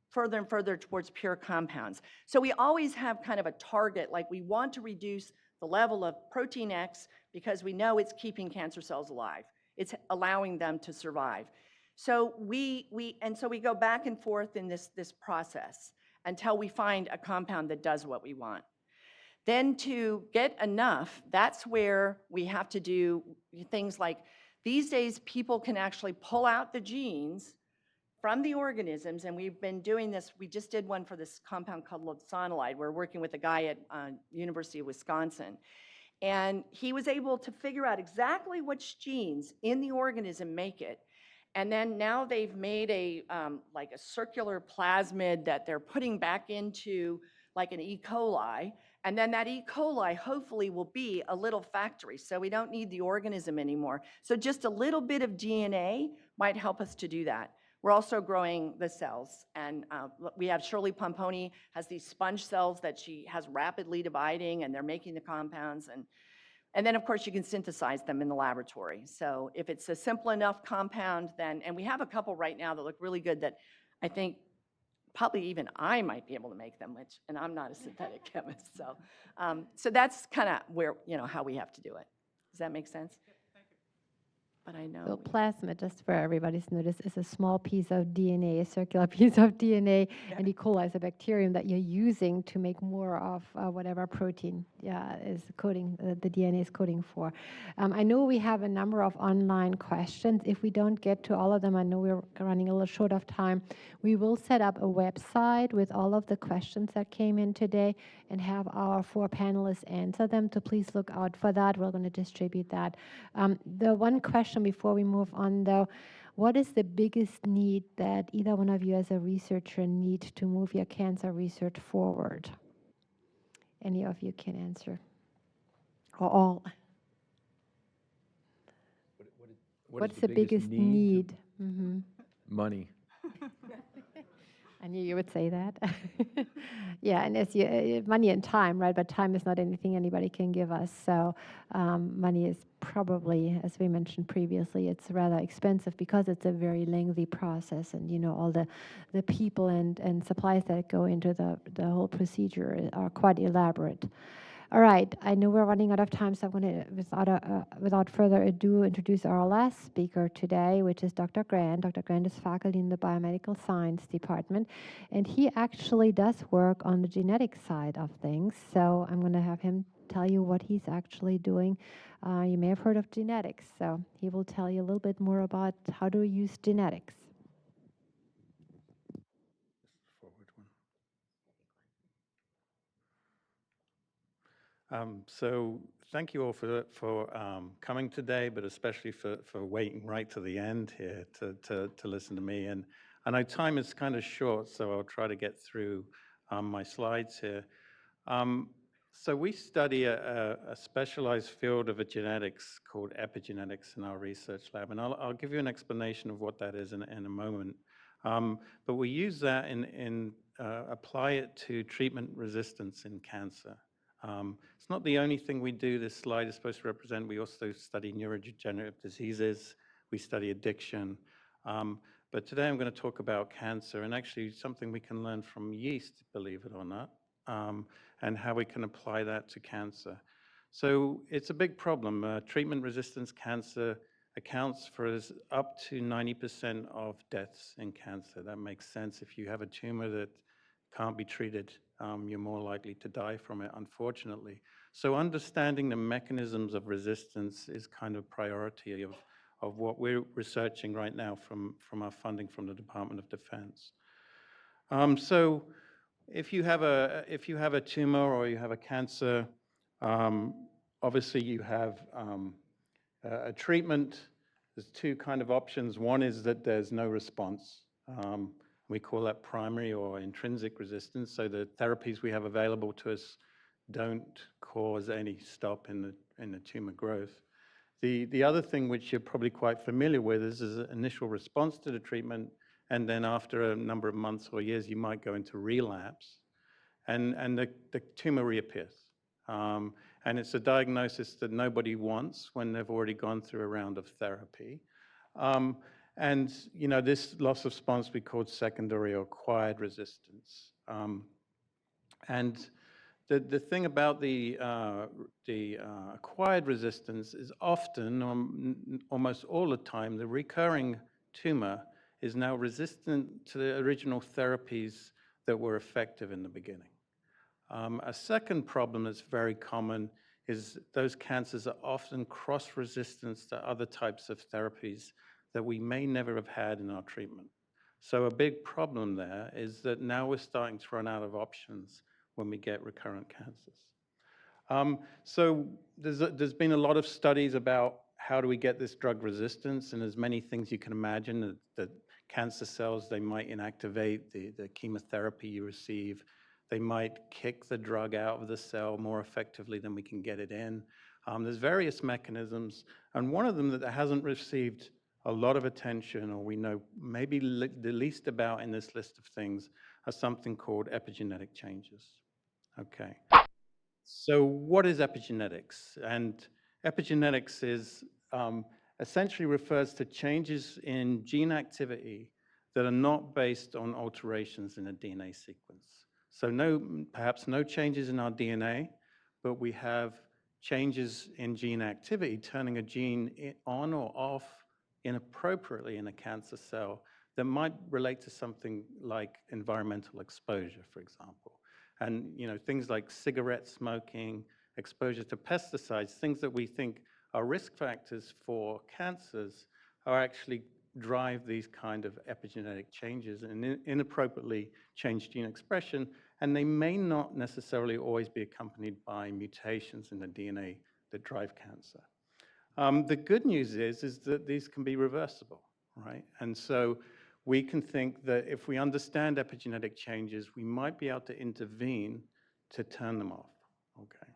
further and further towards pure compounds. So we always have kind of a target, like we want to reduce the level of protein X because we know it's keeping cancer cells alive. It's allowing them to survive. So we go back and forth in this process until we find a compound that does what we want. Then to get enough, that's where we have to do things like, these days people can actually pull out the genes from the organisms, and we've been doing this. We just did one for this compound called lobsonolide. We're working with a guy at University of Wisconsin. And he was able to figure out exactly which genes in the organism make it. And then now they've made like a circular plasmid that they're putting back into like an E. coli. And then that E. coli hopefully will be a little factory. So we don't need the organism anymore. So just a little bit of DNA might help us to do that. We're also growing the cells. And we have Shirley Pomponi has these sponge cells that she has rapidly dividing, and they're making the compounds. And then, of course, you can synthesize them in the laboratory. So if it's a simple enough compound, then, and we have a couple right now that look really good that I think probably even I might be able to make them, and I'm not a synthetic chemist. So that's kind of where, you know, how we have to do it. Does that make sense? But I know. So plasmid, just for everybody's notice, is a small piece of DNA, a circular piece of DNA, and E. coli is a bacterium that you're using to make more of whatever protein is coding, the DNA is coding for. I know we have a number of online questions. If we don't get to all of them, I know we're running a little short of time. We will set up a website with all of the questions that came in today and have our 4 panelists answer them. So please look out for that. We're going to distribute that. The one question before we move on, though, what is the biggest need that either one of you as a researcher need to move your cancer research forward? Any of you can answer, or all. What's the biggest need? Mm-hmm. Money. I knew you would say that. Yeah, and as money and time, right? But time is not anything anybody can give us. So money is probably, as we mentioned previously, it's rather expensive because it's a very lengthy process, and you know all the people and supplies that go into the whole procedure are quite elaborate. All right, I know we're running out of time, so I'm going to, without further ado, introduce our last speaker today, which is Dr. Grant. Dr. Grant is faculty in the Biomedical Science department, and he actually does work on the genetic side of things. So I'm going to have him tell you what he's actually doing. You may have heard of genetics, so he will tell you a little bit more about how to use genetics. So thank you all for coming today, but especially for waiting right to the end here to listen to me. And I know time is kind of short, so I'll try to get through my slides here. So we study a specialized field of genetics called epigenetics in our research lab, and I'll give you an explanation of what that is in a moment. But we use that and apply it to treatment resistance in cancer. It's not the only thing we do. This slide is supposed to represent. We also study neurodegenerative diseases. We study addiction. But today I'm going to talk about cancer and actually something we can learn from yeast, believe it or not, and how we can apply that to cancer. So it's a big problem. Treatment-resistant cancer accounts for up to 90% of deaths in cancer. That makes sense. If you have a tumor that can't be treated, you're more likely to die from it, unfortunately. So understanding the mechanisms of resistance is kind of priority of what we're researching right now from our funding from the Department of Defense. So if you have a tumor or you have a cancer, obviously you have a treatment. There's two kind of options. One is that there's no response. We call that primary or intrinsic resistance. So the therapies we have available to us don't cause any stop in the tumor growth. The other thing which you're probably quite familiar with is an initial response to the treatment, and then after a number of months or years, you might go into relapse, and the tumor reappears. And it's a diagnosis that nobody wants when they've already gone through a round of therapy. And you know, this loss of response we call secondary or acquired resistance. And the thing about the acquired resistance is often, almost all the time, the recurring tumor is now resistant to the original therapies that were effective in the beginning. A second problem that's very common is those cancers are often cross-resistant to other types of therapies that we may never have had in our treatment. So a big problem there is that now we're starting to run out of options when we get recurrent cancers. So there's been a lot of studies about how do we get this drug resistance, and there's many things you can imagine that cancer cells, they might inactivate the chemotherapy you receive. They might kick the drug out of the cell more effectively than we can get it in. There's various mechanisms, and one of them that hasn't received a lot of attention, or we know maybe the least about in this list of things, are something called epigenetic changes. Okay, so what is epigenetics? And epigenetics is essentially refers to changes in gene activity that are not based on alterations in a DNA sequence. So perhaps no changes in our DNA, but we have changes in gene activity, turning a gene on or off inappropriately in a cancer cell that might relate to something like environmental exposure, for example. And you know, things like cigarette smoking, exposure to pesticides, things that we think are risk factors for cancers, are actually drive these kind of epigenetic changes and inappropriately change gene expression, and they may not necessarily always be accompanied by mutations in the DNA that drive cancer. The good news is that these can be reversible, right? And so we can think that if we understand epigenetic changes, we might be able to intervene to turn them off, okay,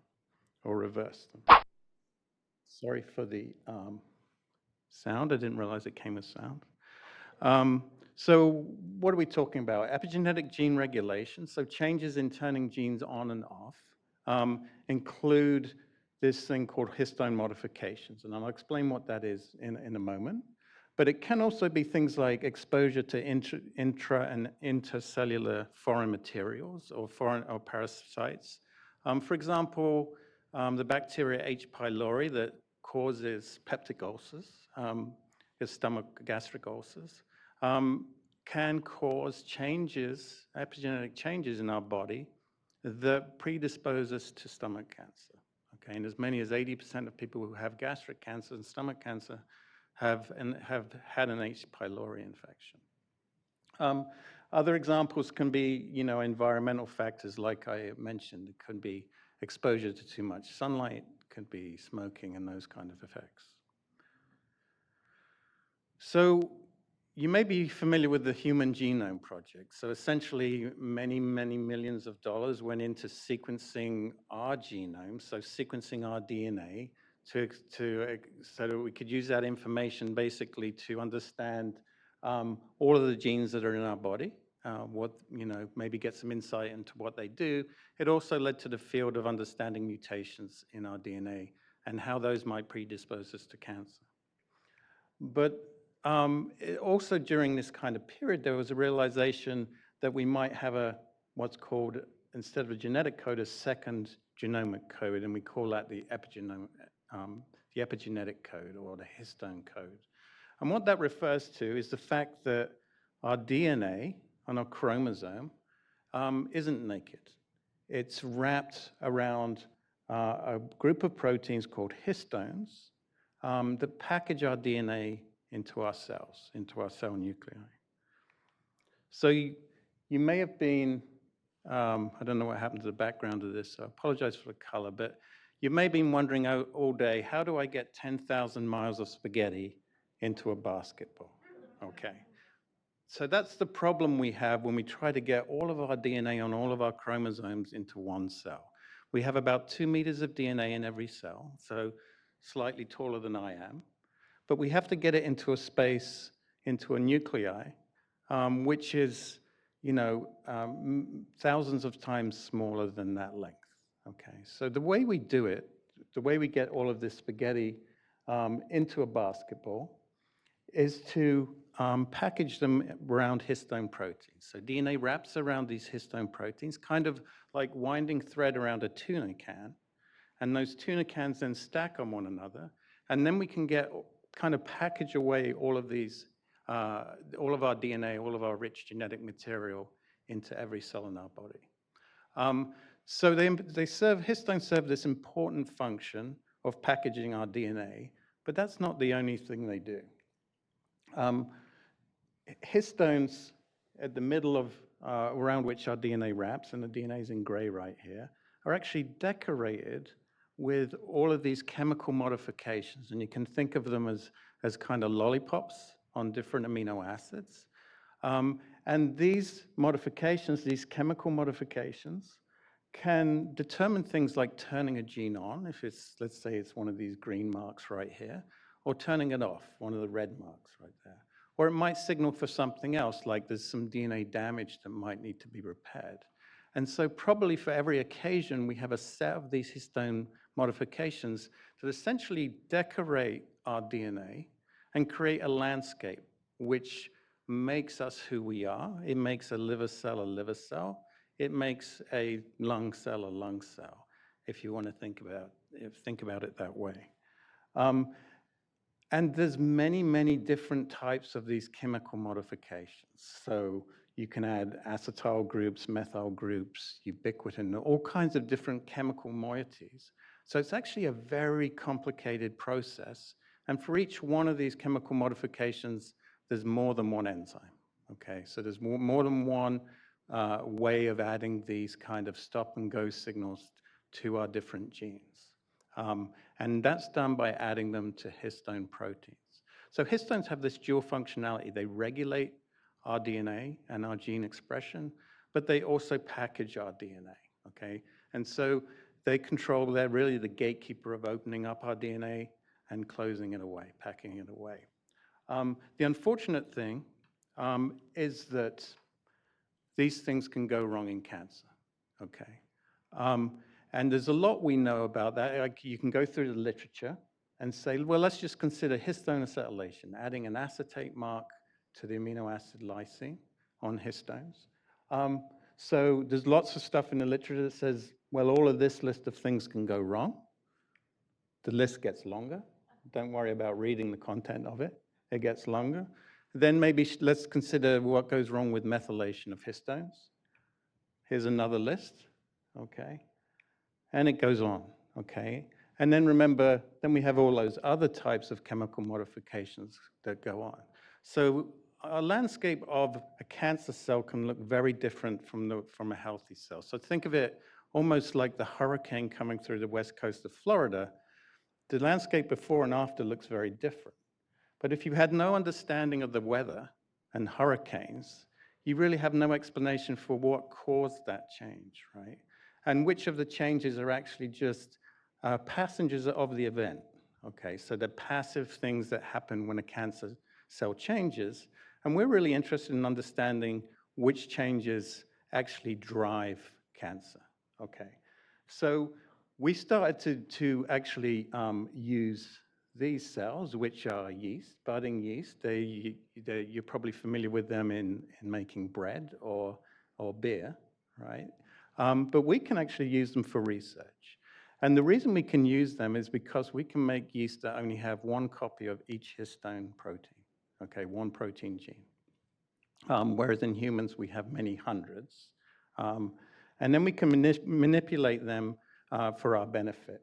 or reverse them. Sorry for the sound. I didn't realize it came with sound. So what are we talking about? Epigenetic gene regulation, so changes in turning genes on and off, include this thing called histone modifications, and I'll explain what that is in a moment. But it can also be things like exposure to intra and intercellular foreign materials or parasites. For example, the bacteria H. pylori that causes peptic ulcers, gastric ulcers, can cause changes, epigenetic changes in our body that predispose us to stomach cancer. Okay, and as many as 80% of people who have gastric cancer and stomach cancer have had an H. pylori infection. Other examples can be, you know, environmental factors, like I mentioned. It could be exposure to too much sunlight, could be smoking, and those kind of effects. So you may be familiar with the Human Genome Project. So essentially, many, many millions of dollars went into sequencing our genome, so sequencing our DNA, so that we could use that information basically to understand all of the genes that are in our body, maybe get some insight into what they do. It also led to the field of understanding mutations in our DNA and how those might predispose us to cancer. But Also during this kind of period, there was a realization that we might have what's called, instead of a genetic code, a second genomic code, and we call that the epigenetic code or the histone code. And what that refers to is the fact that our DNA on our chromosome isn't naked. It's wrapped around a group of proteins called histones that package our DNA into our cells, into our cell nuclei. So you may have been, I don't know what happened to the background of this, so I apologize for the color, but you may have been wondering all day, how do I get 10,000 miles of spaghetti into a basketball? Okay. So that's the problem we have when we try to get all of our DNA on all of our chromosomes into one cell. We have about 2 meters of DNA in every cell, so slightly taller than I am. But we have to get it into a space, into a nuclei, which is, thousands of times smaller than that length. Okay, so the way we do it, the way we get all of this spaghetti into a basketball is to package them around histone proteins. So DNA wraps around these histone proteins, kind of like winding thread around a tuna can, and those tuna cans then stack on one another, and then we can kind of package away all of these, all of our DNA, all of our rich genetic material into every cell in our body. So histones serve this important function of packaging our DNA, but that's not the only thing they do. Histones at the middle of, around which our DNA wraps, and the DNA is in gray right here, are actually decorated with all of these chemical modifications, and you can think of them as kind of lollipops on different amino acids. And these modifications, these chemical modifications, can determine things like turning a gene on, if it's, let's say it's one of these green marks right here, or turning it off, one of the red marks right there. Or it might signal for something else, like there's some DNA damage that might need to be repaired. And so probably for every occasion, we have a set of these histone modifications that essentially decorate our DNA and create a landscape which makes us who we are. It makes a liver cell a liver cell. It makes a lung cell a lung cell, if you want to think about it that way. And there's many, many different types of these chemical modifications. So you can add acetyl groups, methyl groups, ubiquitin, all kinds of different chemical moieties. So it's actually a very complicated process. And for each one of these chemical modifications, there's more than one enzyme. Okay, so there's more than one way of adding these kind of stop and go signals to our different genes. And that's done by adding them to histone proteins. So histones have this dual functionality. They regulate our DNA and our gene expression, but they also package our DNA, okay? And so they're really the gatekeeper of opening up our DNA and closing it away, packing it away. The unfortunate thing is that these things can go wrong in cancer, okay? And there's a lot we know about that. Like you can go through the literature and say, well, let's just consider histone acetylation, adding an acetate mark to the amino acid lysine on histones. So there's lots of stuff in the literature that says, well, all of this list of things can go wrong. The list gets longer. Don't worry about reading the content of it. It gets longer. Then maybe let's consider what goes wrong with methylation of histones. Here's another list, okay? And it goes on, okay? And then remember, then we have all those other types of chemical modifications that go on. So a landscape of a cancer cell can look very different from a healthy cell. So think of it almost like the hurricane coming through the west coast of Florida. The landscape before and after looks very different. But if you had no understanding of the weather and hurricanes, you really have no explanation for what caused that change, right? And which of the changes are actually just passengers of the event, okay? So they're passive things that happen when a cancer cell changes. And we're really interested in understanding which changes actually drive cancer, okay? So we started to actually use these cells, which are yeast, budding yeast. You're probably familiar with them in making bread or beer, right? But we can actually use them for research. And the reason we can use them is because we can make yeast that only have one copy of each histone protein, okay, one protein gene. Whereas in humans, we have many hundreds. And then we can manipulate them for our benefit.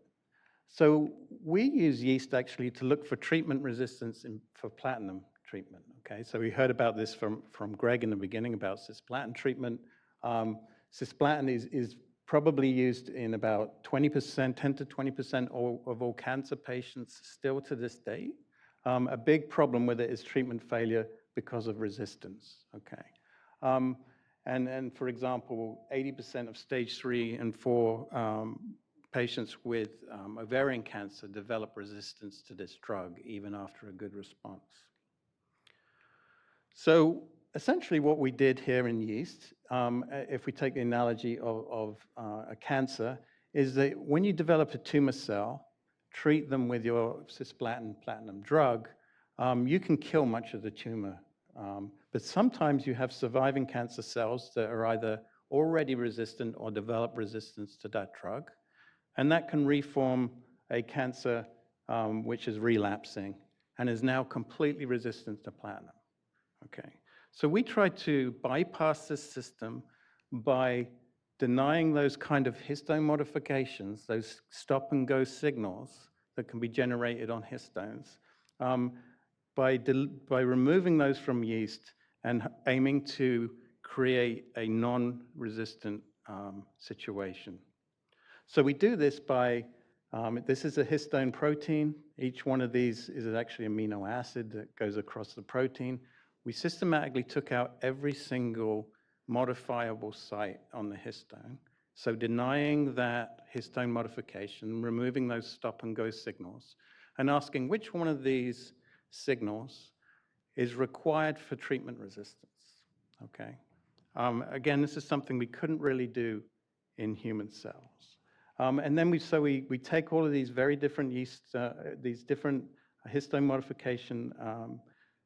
So we use yeast actually to look for treatment resistance for platinum treatment, okay? So we heard about this from Gregg in the beginning about cisplatin treatment. Cisplatin is probably used in about 20%, 10 to 20% of all cancer patients still to this day. A big problem with it is treatment failure because of resistance, okay? And for example, 80% of stage 3 and 4 patients with ovarian cancer develop resistance to this drug even after a good response. So essentially what we did here in yeast, if we take the analogy of a cancer, is that when you develop a tumor cell, treat them with your cisplatin platinum drug, you can kill much of the tumor. But sometimes you have surviving cancer cells that are either already resistant or develop resistance to that drug. And that can reform a cancer which is relapsing and is now completely resistant to platinum. Okay, so we try to bypass this system by denying those kind of histone modifications, those stop and go signals that can be generated on histones, by removing those from yeast and aiming to create a non-resistant situation. So we do this by, this is a histone protein. Each one of these is actually an amino acid that goes across the protein. We systematically took out every single modifiable site on the histone. So denying that histone modification, removing those stop and go signals, and asking which one of these signals is required for treatment resistance, okay? Again, this is something we couldn't really do in human cells. And then we take all of these very different yeast, these different histone modification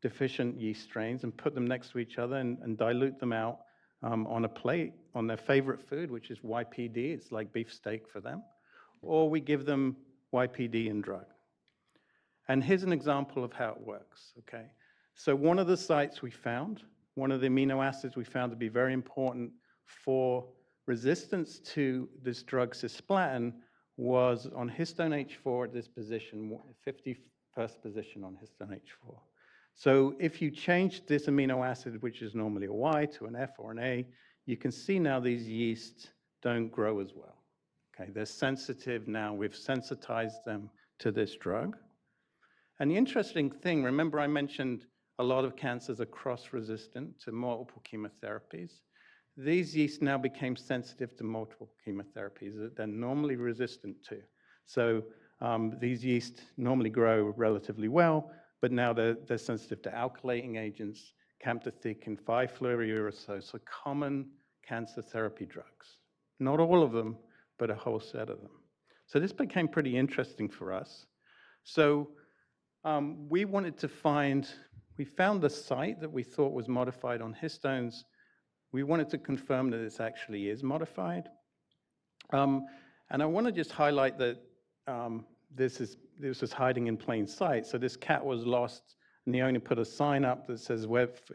deficient yeast strains and put them next to each other and dilute them out on a plate on their favorite food, which is YPD. It's like beef steak for them. Or we give them YPD and drug. And here's an example of how it works, okay? So one of the sites we found, one of the amino acids we found to be very important for resistance to this drug cisplatin was on histone H4 at this position, 51st position on histone H4. So if you change this amino acid, which is normally a Y, to an F or an A, you can see now these yeasts don't grow as well. Okay, they're sensitive now. We've sensitized them to this drug. And the interesting thing, remember I mentioned a lot of cancers are cross-resistant to multiple chemotherapies. These yeast now became sensitive to multiple chemotherapies that they're normally resistant to. So these yeast normally grow relatively well, but now they're sensitive to alkylating agents, camptothecin, 5-fluorouracil, so common cancer therapy drugs. Not all of them, but a whole set of them. So this became pretty interesting for us. So we wanted to we found the site that we thought was modified on histones. We wanted to confirm that this actually is modified. And I want to just highlight that this was hiding in plain sight. So this cat was lost, and the owner put a sign up that says,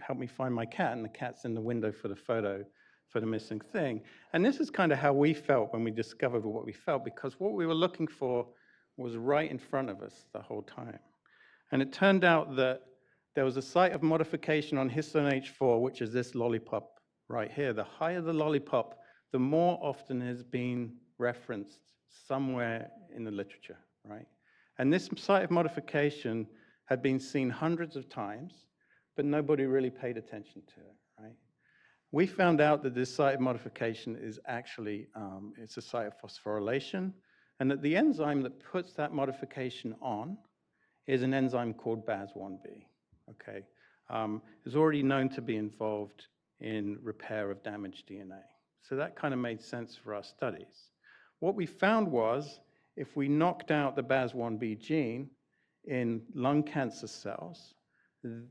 help me find my cat, and the cat's in the window for the photo for the missing thing. And this is kind of how we felt when we discovered what we felt, because what we were looking for was right in front of us the whole time. And it turned out that there was a site of modification on histone H4, which is this lollipop right here. The higher the lollipop, the more often has been referenced somewhere in the literature, right? And this site of modification had been seen hundreds of times, but nobody really paid attention to it, right? We found out that this site of modification is actually, it's a site of phosphorylation, and that the enzyme that puts that modification on is an enzyme called BAS1B, okay? It's already known to be involved in repair of damaged DNA. So that kind of made sense for our studies. What we found was, if we knocked out the BAS1B gene, in lung cancer cells,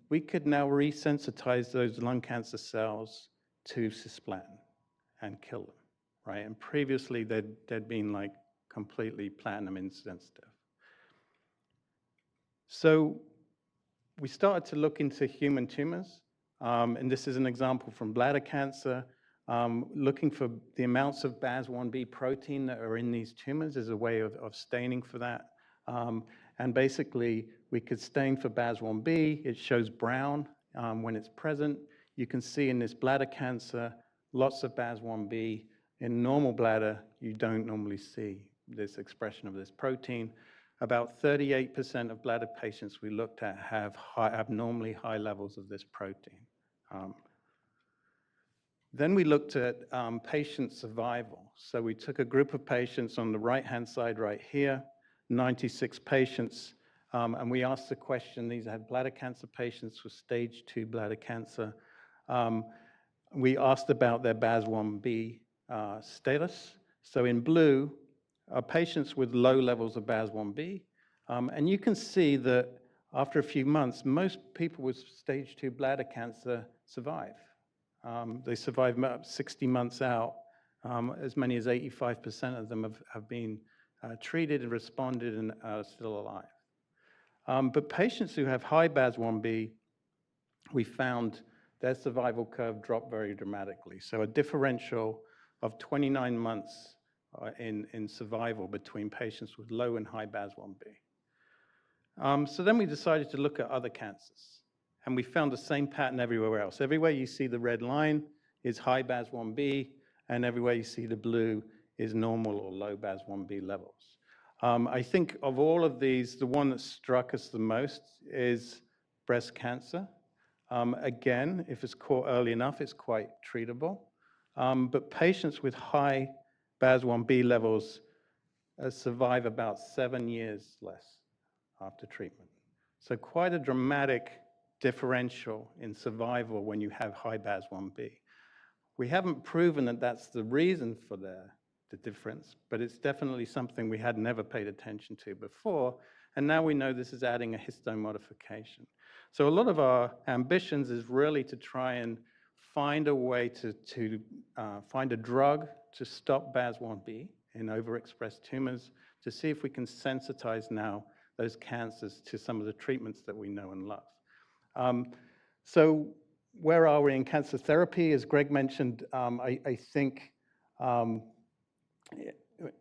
we could now resensitize those lung cancer cells to cisplatin and kill them, right? And previously, they'd been like completely platinum insensitive. So we started to look into human tumors, and this is an example from bladder cancer, looking for the amounts of BAS1B protein that are in these tumors as a way of staining for that. And basically, we could stain for BAS1B. It shows brown when it's present. You can see in this bladder cancer, lots of BAS1B. In normal bladder, you don't normally see this expression of this protein. About 38% of bladder patients we looked at have abnormally high levels of this protein. Then we looked at patient survival. So we took a group of patients on the right-hand side right here, 96 patients, and we asked the question, these had bladder cancer patients with stage 2 bladder cancer. We asked about their BAS1B status. So in blue are patients with low levels of BAS1B, and you can see that after a few months, most people with stage 2 bladder cancer survive. They survive 60 months out. As many as 85% of them have been treated and responded and are still alive. But patients who have high BAS1B, we found their survival curve dropped very dramatically. So a differential of 29 months in survival between patients with low and high BAS1B. So then we decided to look at other cancers. And we found the same pattern everywhere else. Everywhere you see the red line is high BAS1B, and everywhere you see the blue is normal or low BAS1B levels. I think of all of these, the one that struck us the most is breast cancer. Again, if it's caught early enough, it's quite treatable. But patients with high BAS1B levels survive about 7 years less after treatment. So quite a dramatic differential in survival when you have high BAS1B. We haven't proven that that's the reason for the difference, but it's definitely something we had never paid attention to before, and now we know this is adding a histone modification. So a lot of our ambitions is really to try and find a way to find a drug to stop BAS1B in overexpressed tumors, to see if we can sensitize now those cancers to some of the treatments that we know and love. So where are we in cancer therapy? As Gregg mentioned, I think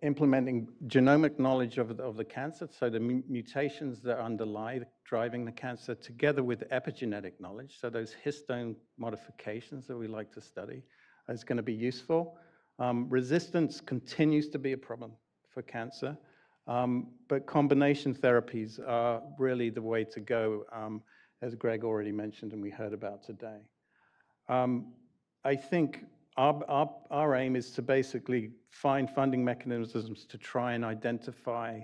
implementing genomic knowledge of the cancer, so the mutations that underlie driving the cancer, together with epigenetic knowledge, so those histone modifications that we like to study, is going to be useful. Resistance continues to be a problem for cancer, but combination therapies are really the way to go, as Gregg already mentioned and we heard about today. I think our aim is to basically find funding mechanisms to try and identify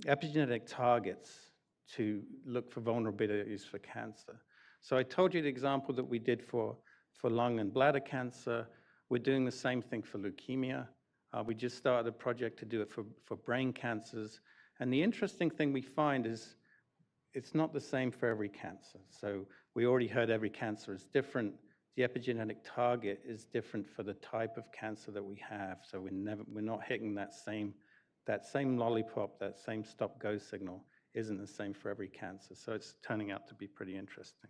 epigenetic targets to look for vulnerabilities for cancer. So I told you the example that we did for lung and bladder cancer. We're doing the same thing for leukemia. We just started a project to do it for brain cancers. And the interesting thing we find is it's not the same for every cancer. So we already heard every cancer is different. The epigenetic target is different for the type of cancer that we have. So we're not hitting that same lollipop, that same stop-go signal isn't the same for every cancer. So it's turning out to be pretty interesting.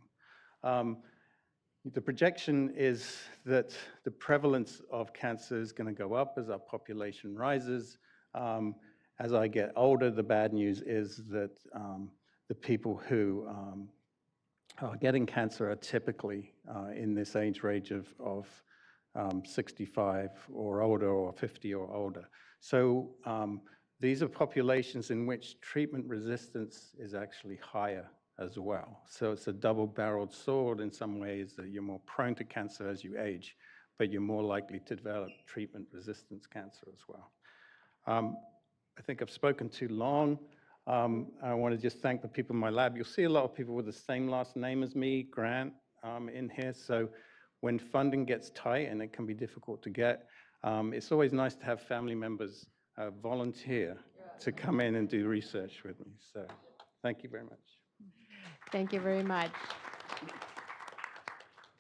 The projection is that the prevalence of cancer is going to go up as our population rises. As I get older, the bad news is that the people who are getting cancer are typically in this age range of 65 or older, or 50 or older. So these are populations in which treatment resistance is actually higher as well. So it's a double-barreled sword in some ways, that you're more prone to cancer as you age, but you're more likely to develop treatment-resistance cancer as well. I think I've spoken too long. I want to just thank the people in my lab. You'll see a lot of people with the same last name as me, Grant, in here. So when funding gets tight, and it can be difficult to get, it's always nice to have family members volunteer to come in and do research with me. So. Thank you very much. Thank you very much.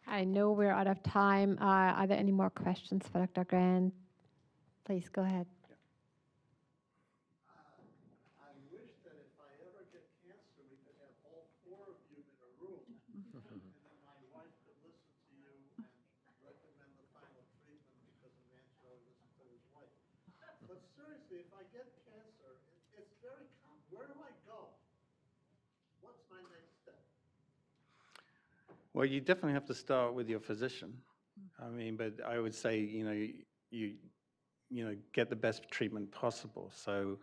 I know we're out of time. Are there any more questions for Dr. Grant? Please go ahead. I wish that if I ever get cancer, we could have all four of you in a room, and then my wife could listen to you and recommend the final treatment because a man should always listen to his wife. But seriously, if I get cancer, it's very common. Where do I go? What's my next step? Well, you definitely have to start with your physician. I mean, but I would say, get the best treatment possible. So,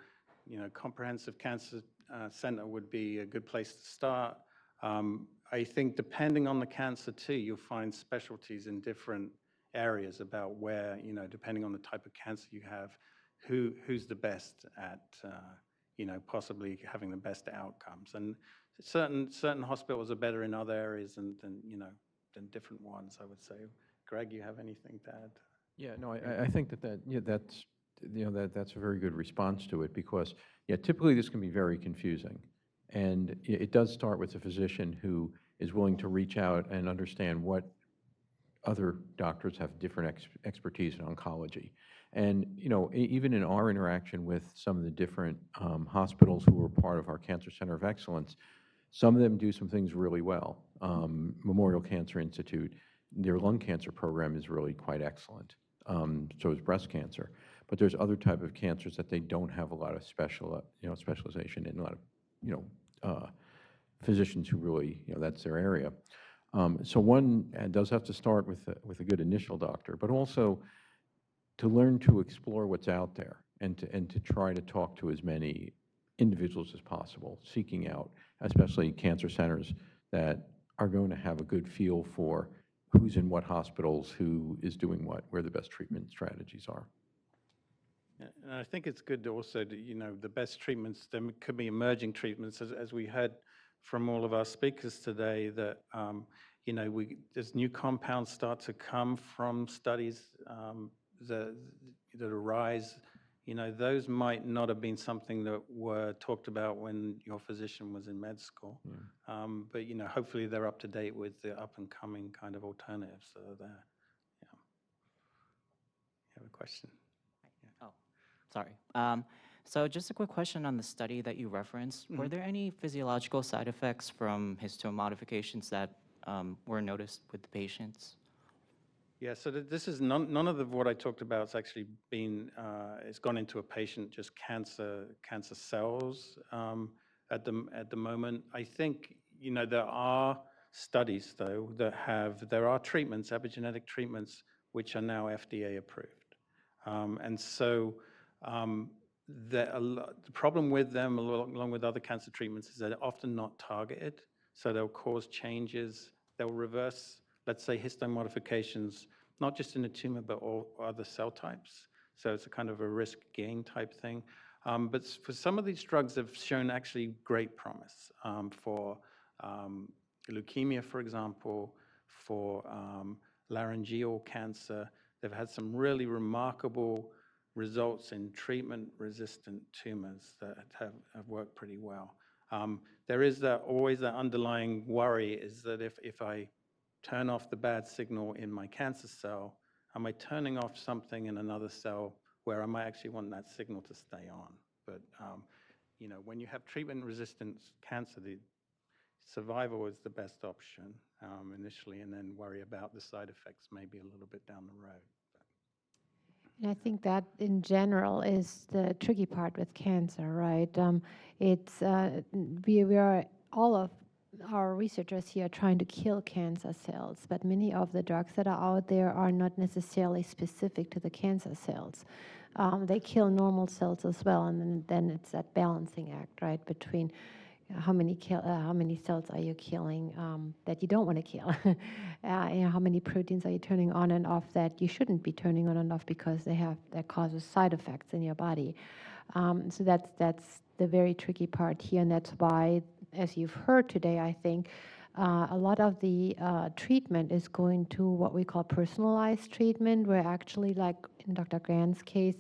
Comprehensive Cancer Center would be a good place to start. I think depending on the cancer too, you'll find specialties in different areas about where, depending on the type of cancer you have, who's the best at, possibly having the best outcomes. And certain hospitals are better in other areas than different ones, I would say. Greg, you have anything to add? Yeah, no, I think that's a very good response to it because, typically this can be very confusing. And it does start with a physician who is willing to reach out and understand what other doctors have different expertise in oncology. And, even in our interaction with some of the different hospitals who are part of our Cancer Center of Excellence, some of them do some things really well. Memorial Cancer Institute, their lung cancer program is really quite excellent. So is breast cancer. But there's other type of cancers that they don't have a lot of specialization in, a lot of, physicians who really, that's their area. So one does have to start with a good initial doctor, but also to learn to explore what's out there and to try to talk to as many individuals as possible, seeking out, especially cancer centers that are going to have a good feel for who's in what hospitals, who is doing what, where the best treatment strategies are. And I think it's good also to, the best treatments, there could be emerging treatments, as we heard from all of our speakers today, that, as new compounds start to come from studies that arise, those might not have been something that were talked about when your physician was in med school. Yeah. But, hopefully they're up to date with the up and coming kind of alternatives that are there. Yeah. You have a question? Oh, sorry. So just a quick question on the study that you referenced. Were there any physiological side effects from histone modifications that were noticed with the patients? Yeah, so this is none of what I talked about has actually been, it's gone into a patient, just cancer cells at the moment. I think, there are studies though there are treatments, epigenetic treatments, which are now FDA approved. And so the problem with them, along with other cancer treatments, is that they're often not targeted. So they'll cause changes, they'll reverse, let's say, histone modifications, not just in the tumor, but all other cell types. So it's a kind of a risk gain type thing. But for some of these drugs have shown actually great promise for leukemia, for example, for laryngeal cancer. They've had some really remarkable results in treatment-resistant tumors that have worked pretty well. There is always that underlying worry is that if I turn off the bad signal in my cancer cell, am I turning off something in another cell where I might actually want that signal to stay on? But when you have treatment-resistant cancer, the survival is the best option initially, and then worry about the side effects maybe a little bit down the road. And I think that in general is the tricky part with cancer, right? We are all of our researchers here trying to kill cancer cells, but many of the drugs that are out there are not necessarily specific to the cancer cells. They kill normal cells as well, and then it's that balancing act, right, between how many cells are you killing that you don't want to kill? How many proteins are you turning on and off that you shouldn't be turning on and off because that causes side effects in your body? So that's the very tricky part here, and that's why, as you've heard today, I think a lot of the treatment is going to what we call personalized treatment, where actually, like in Dr. Grant's case,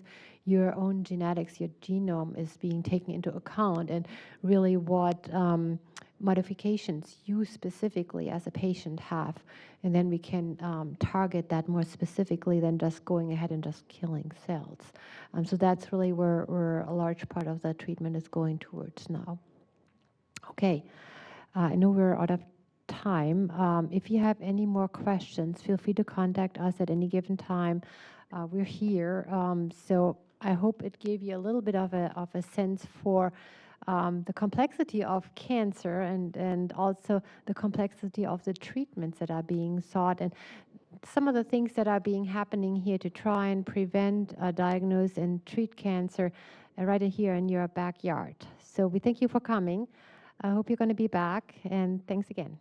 your own genetics, your genome is being taken into account, and really what modifications you specifically as a patient have. And then we can target that more specifically than just going ahead and just killing cells. So that's really where a large part of the treatment is going towards now. Okay, I know we're out of time. If you have any more questions, feel free to contact us at any given time. We're here. So I hope it gave you a little bit of a sense for the complexity of cancer and also the complexity of the treatments that are being sought, and some of the things that are being happening here to try and prevent, diagnose, and treat cancer right here in your backyard. So we thank you for coming. I hope you're going to be back, and thanks again.